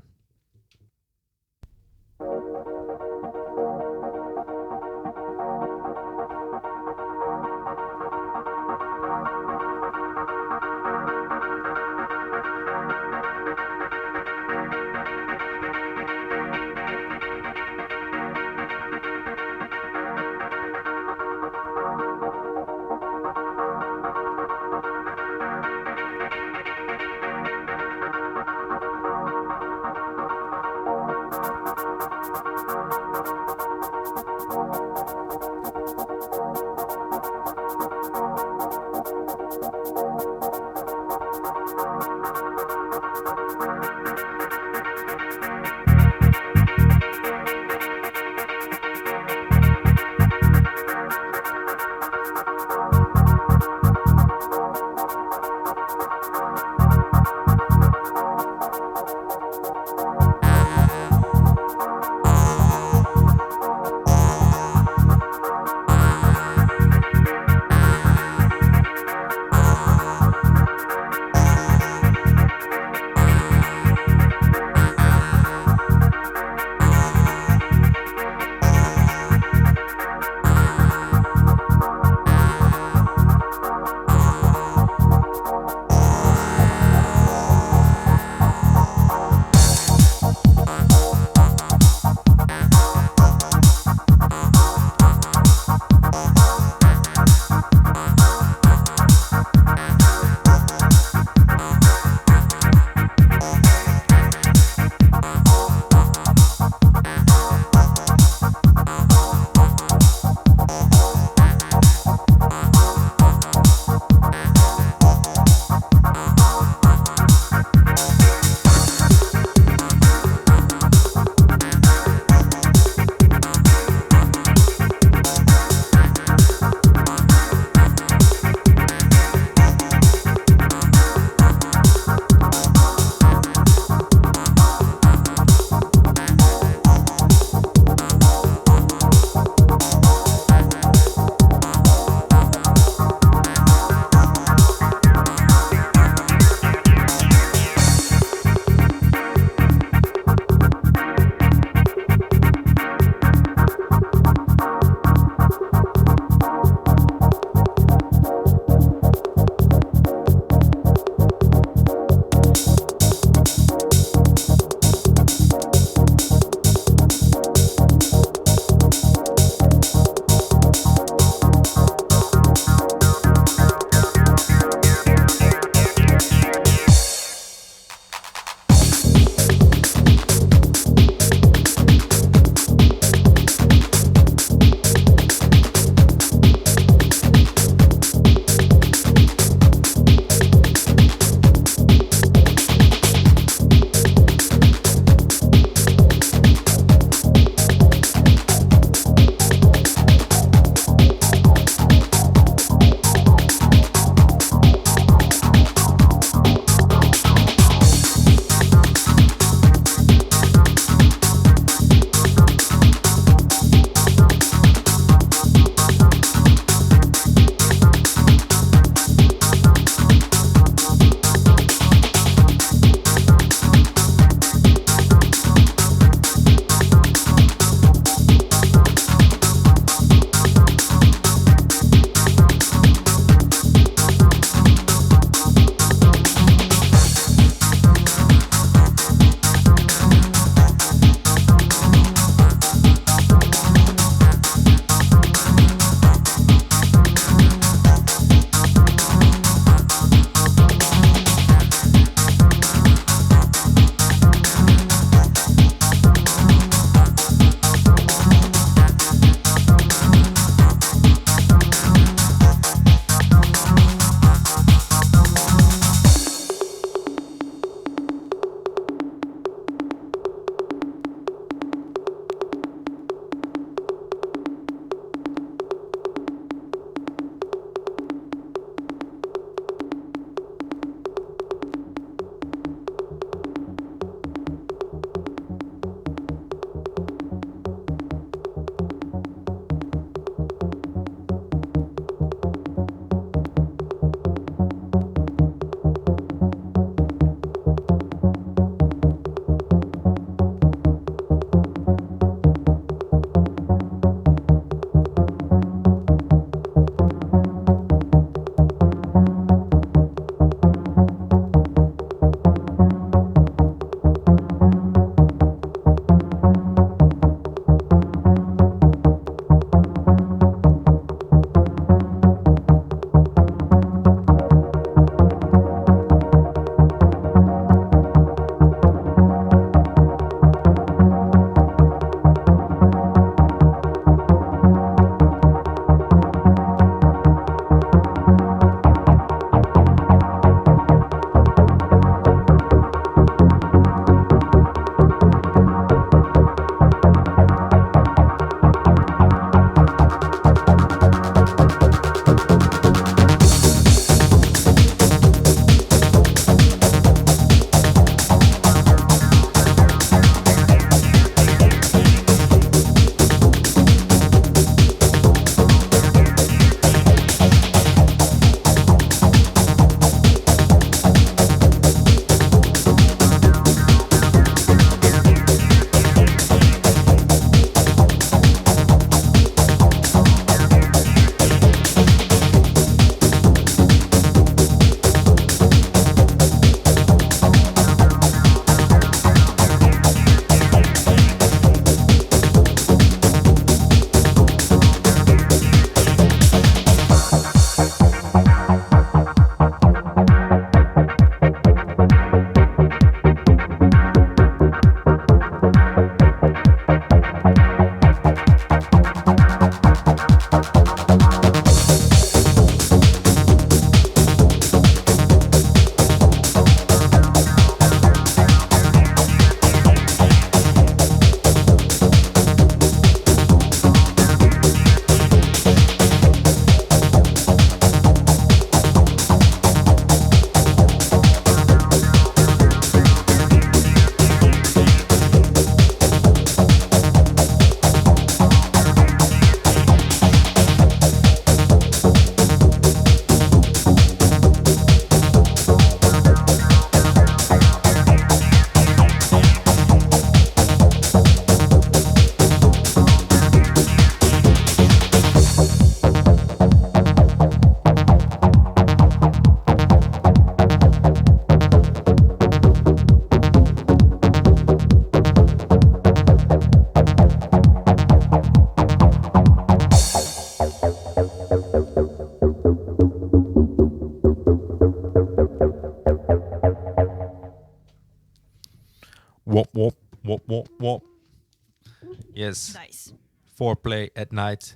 Yes. Nice. Foreplay at night.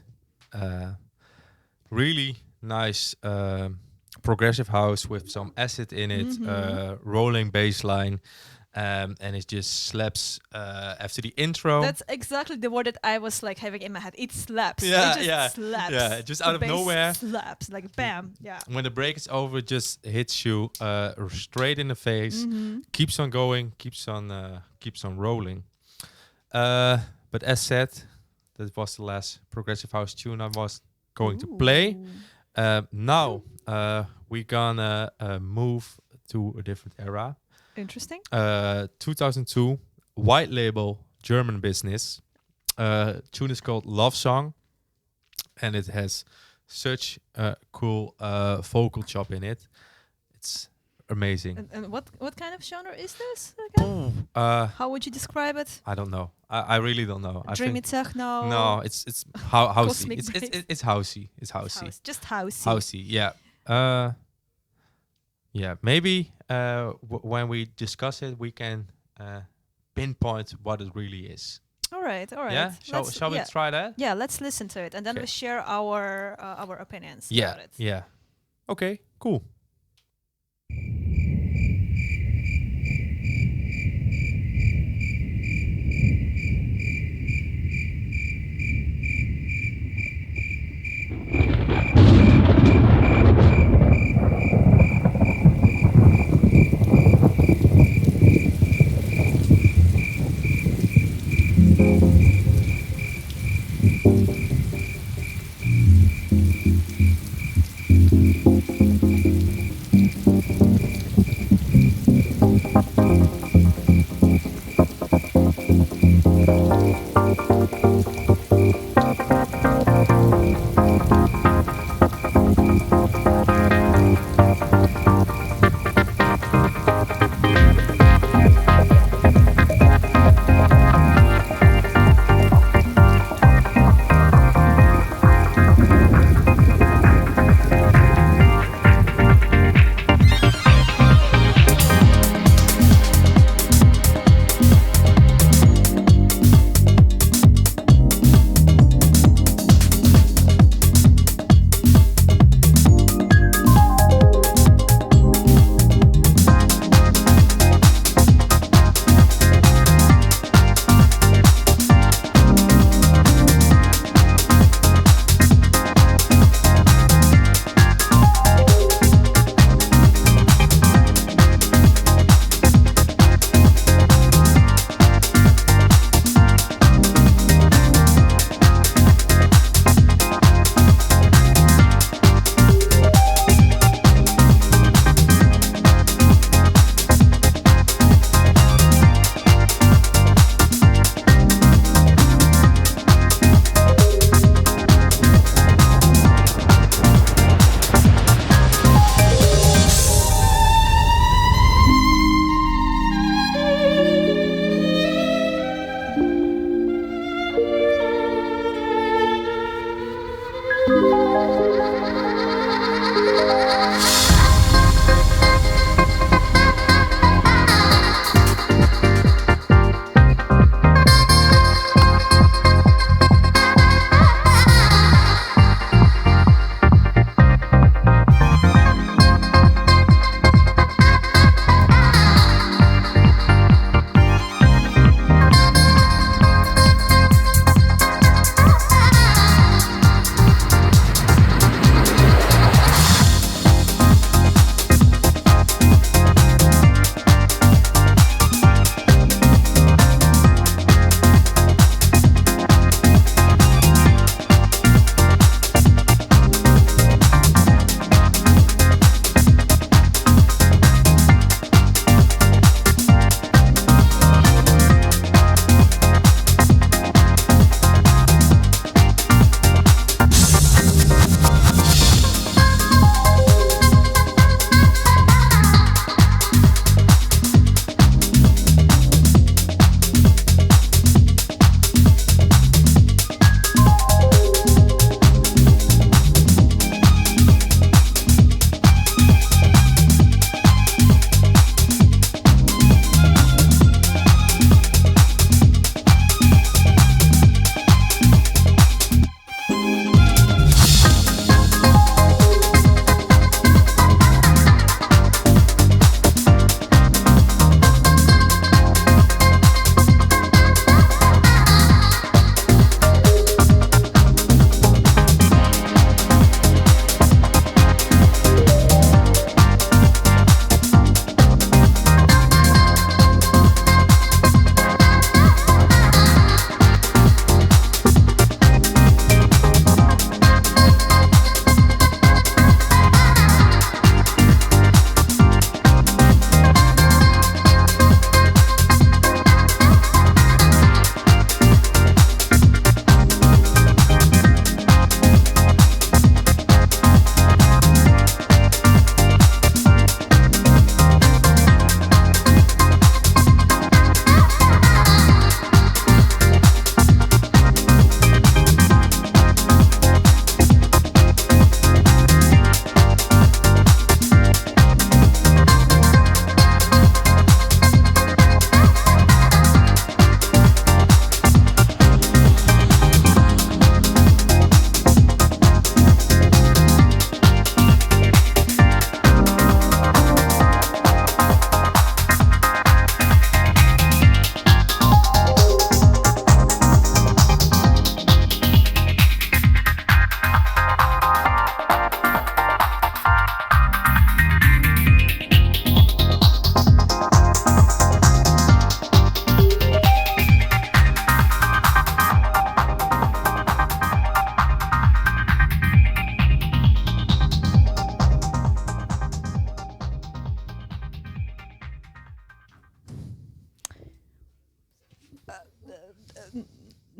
Really nice progressive house with some acid in it, rolling bass line, and it just slaps after the intro. That's exactly the word that I was like having in my head. It slaps. Yeah, It just yeah, slaps. yeah, just The out of bass nowhere. slaps like bam. Yeah. When the break is over, it just hits you straight in the face. Keeps on going, keeps on rolling. But as said, that was the last progressive house tune I was going to play. Now we're gonna move to a different era. Interesting. 2002, white label German business. Tune is called Love Song, and it has such a cool vocal chop in it. It's amazing. And what kind of genre is this again? How would you describe it? I don't know. I really don't know. I Dreamy think techno. no, it's housey. Cosmic It's bass. it's housey. It's housey. House. Just housey. Housey. Yeah. Yeah. Maybe when we discuss it, we can pinpoint what it really is. All right. Yeah. Shall we try that? Yeah, let's listen to it, and then Okay. we share our opinions Yeah. about it. Yeah. Okay. Cool.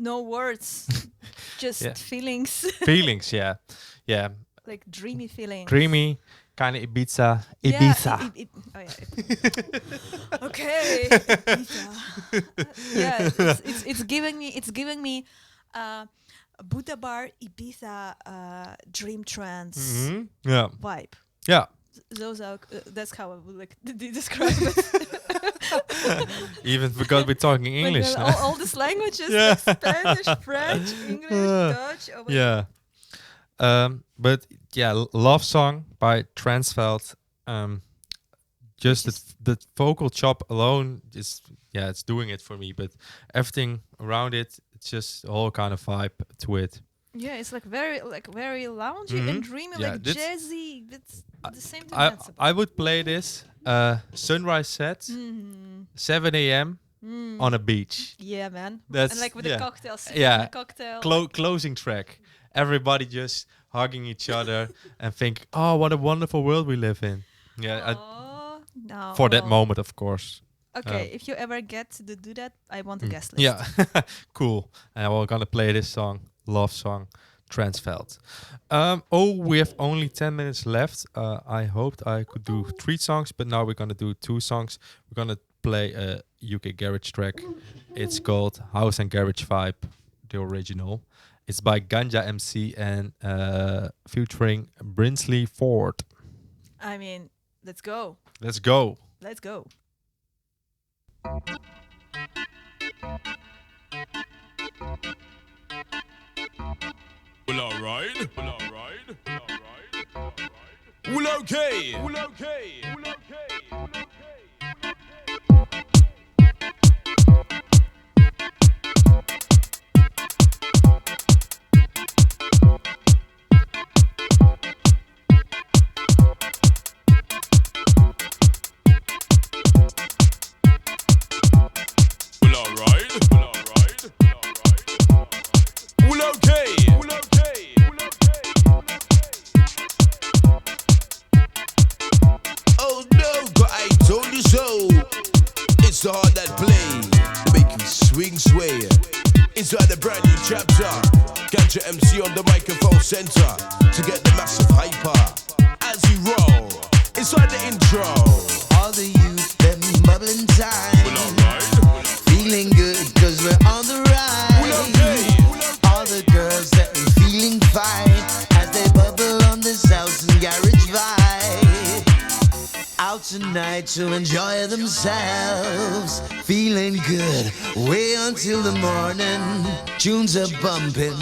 no words, just Yeah. feelings, Feelings, yeah. Yeah. like dreamy feelings. Dreamy, kind of Ibiza. Yeah, Ibiza. oh yeah. Okay. Ibiza. Yeah, it's giving me Buddha bar Ibiza dream trance Mhm. Yeah. vibe. Yeah. Those are that's how I would like describe it. Even because we're talking English Like, now. all these languages, Yeah. like Spanish, French, English, Dutch. Oh my Yeah. But yeah, Love Song by Transveld. Just the vocal chop alone is, yeah, it's doing it for me. But everything around it, it's just a whole kind of vibe to it. Yeah, it's like very loungy and dreamy, Yeah, like this- jazzy. It's the same to I dance I would play this sunrise set, 7 a.m. on a beach. Yeah, man. That's- and like with yeah. the cocktail, sipping Yeah. the cocktail. Closing track. Everybody just hugging each other and think, oh, what a wonderful world we live in. Yeah, Oh, no. for that moment, of course. Okay, if you ever get to do that, I want a guest list. Yeah, cool. And we're gonna play this song, Love Song, Transveld. We have only 10 minutes left. I hoped I could do 3 songs, but now we're gonna do 2 songs. We're gonna play a UK garage track. It's called House and Garage Vibe, the original. It's by Ganja MC and featuring Brinsley Ford. I mean, let's go. Let's go. Let's go. Well, alright. Well, alright. Well, alright. Well, alright. Well, okay. Well, okay. Well, okay. Well, alright. Well, alright. Well, okay. Well, okay. Oh no, but I told you so. It's the heart that plays, to make you swing sway. Inside a brand new chapter, Ganja MC on the microphone center to get the massive hyper as you roll. Inside the intro, All the youth, them bubbling time. Well, alright. Feeling good cause we're on the well, rise. okay. All the girls that are feeling fine as they bubble on this house and garage vibe. Out tonight to enjoy themselves. Feeling good way until the morning. Tunes are bumping,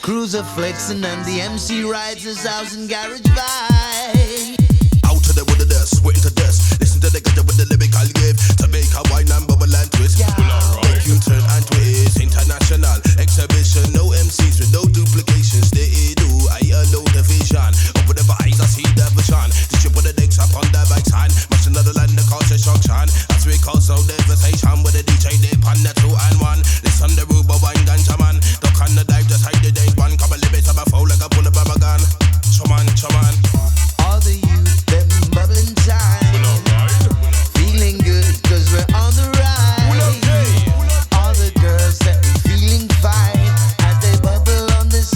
crews are flexing, and the MC rides his house and garage vibe. Out to the with the dust, waiting to dust. Listen to the ganja with the lyrical give to make a wine and bubble and twist. Make you turn and twist. International exhibition, no MCs with no duplications. They do, I know the vision. Open the eyes, I see the vision. Distribute the decks up on the right hand. Much another land, the culture function. As we call so devastation with the DJ dip on the 2 and 1. Listen the Ruba wine ganja man. Duck on the dive, just hide the day one. Couple of bits of a foul like a pull of a gun. Chaman, chaman. All the youth, them bubbling time. Feeling good cause we're on the rise. All the girls that are feeling fine as they bubble on this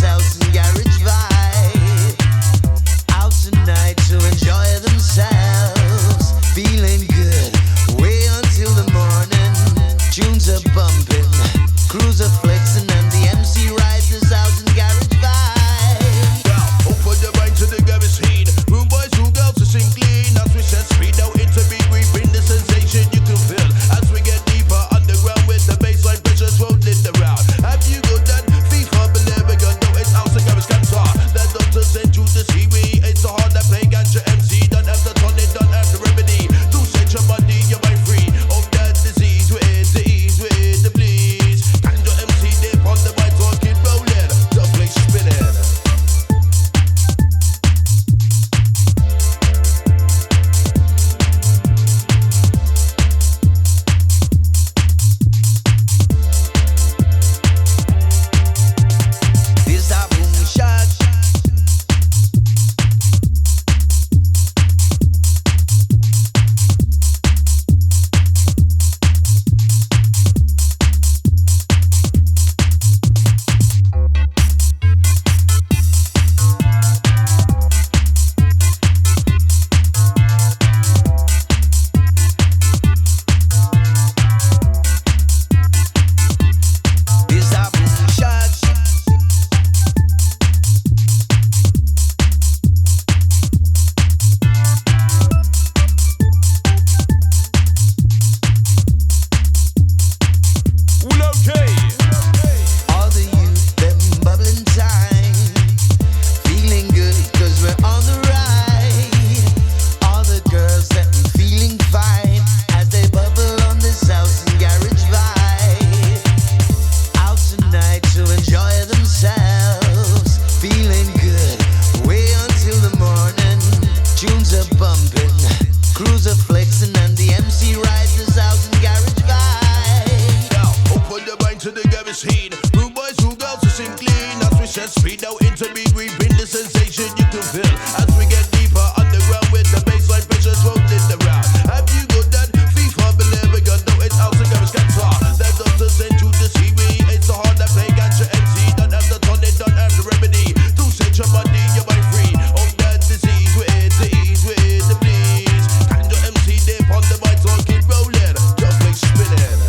push and speed out intermediary, bring the sensation you can feel as we get deeper underground with the bassline pressures rolling around. Have you got that FIFA believer? You know it's out to go scatter. That doesn't send you to see me. It's so hard that play gotcha MC. Don't have the tonic, don't have the remedy. To set your body, your mind free. Of that disease, we're here to ease, we're here to please. Kind your MC dip on the mic, so keep rolling. Just make spinning.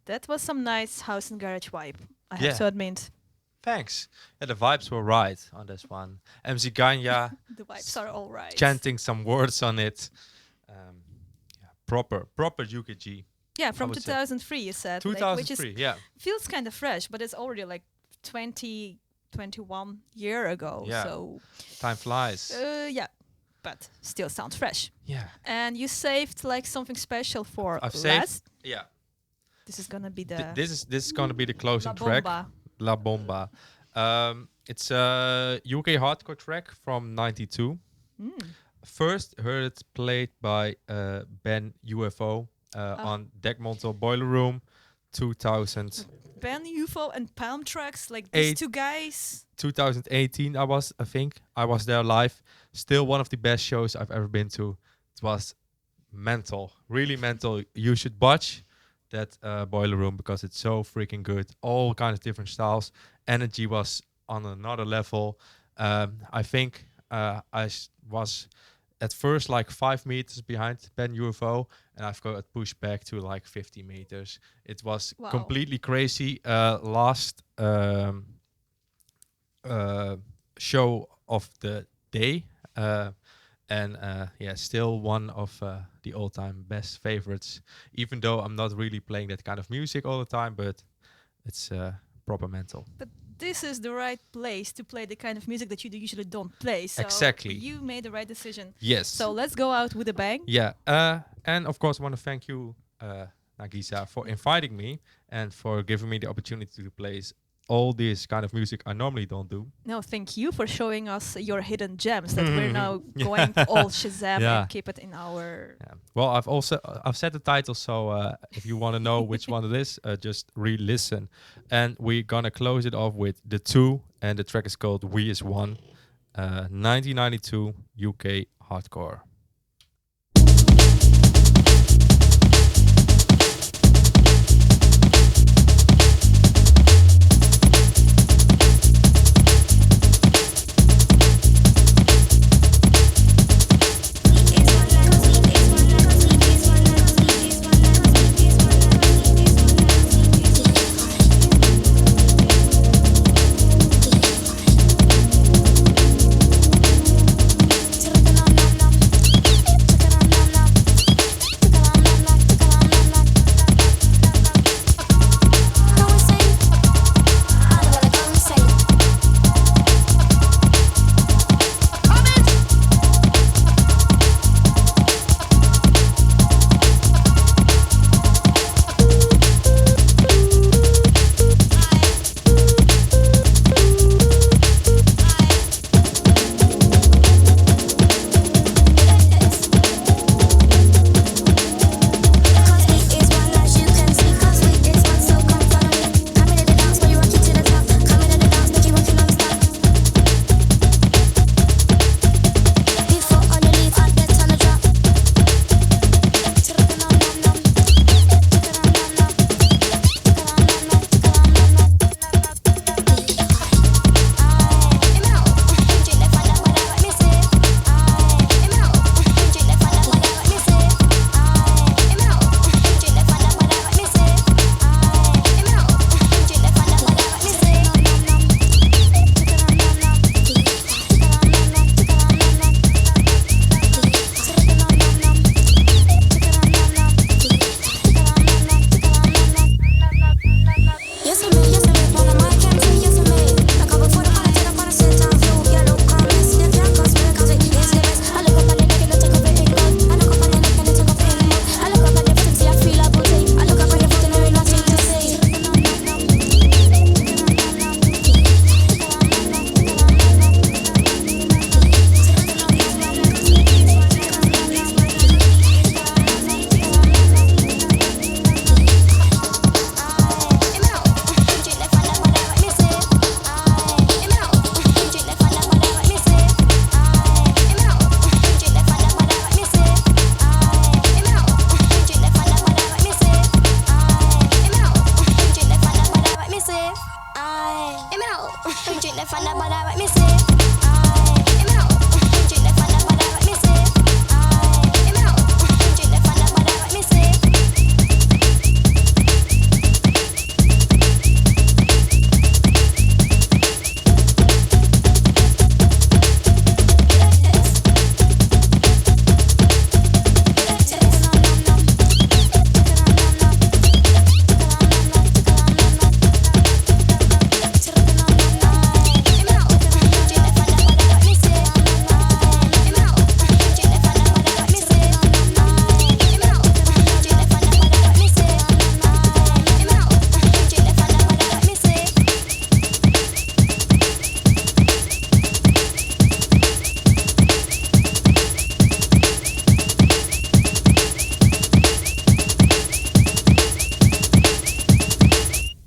That was some nice house and garage vibe, I have Yeah. to admit. Thanks. Yeah, the vibes were right on this one. MC Ganya The vibes are all right. chanting some words on it. Yeah, proper UKG. Yeah, from would say. 2003 you said. like, which is 2003, yeah. feels kind of fresh, but it's already like 21 year ago. Yeah. So Time flies. yeah, but still sounds fresh. Yeah. And you saved like something special for I've saved. last. Yeah. This is gonna be the This is gonna be the closing La track. Bomba. La Bomba. It's a UK hardcore track from '92. First heard it played by Ben UFO on Deckmontel Boiler Room, 2000. Ben UFO and Palm Tracks, like these Eight. two guys. 2018 I think I was there live. Still one of the best shows I've ever been to. It was mental, really mental. You should watch that Boiler Room because it's so freaking good. All kind of different styles. Energy was on another level. I think was at first like 5 meters behind Ben UFO, and I've got pushed back to like 50 meters. It was Wow. completely crazy. Last show of the day, and yeah, still one of the all-time best favorites. Even though I'm not really playing that kind of music all the time, but it's proper mental. But this is the right place to play the kind of music that you usually don't play. So Exactly. you made the right decision. Yes. So let's go out with a bang. Yeah, and of course I want to thank you, Nagisa, for inviting me and for giving me the opportunity to play all this kind of music I normally don't do. No, thank you for showing us your hidden gems that we're now going to all Shazam Yeah. and keep it in our... Yeah. Well, I've said the title, so if you want to know which one it is, just re-listen. And we're gonna close it off with The Two, and the track is called We Is One, 1992 UK hardcore.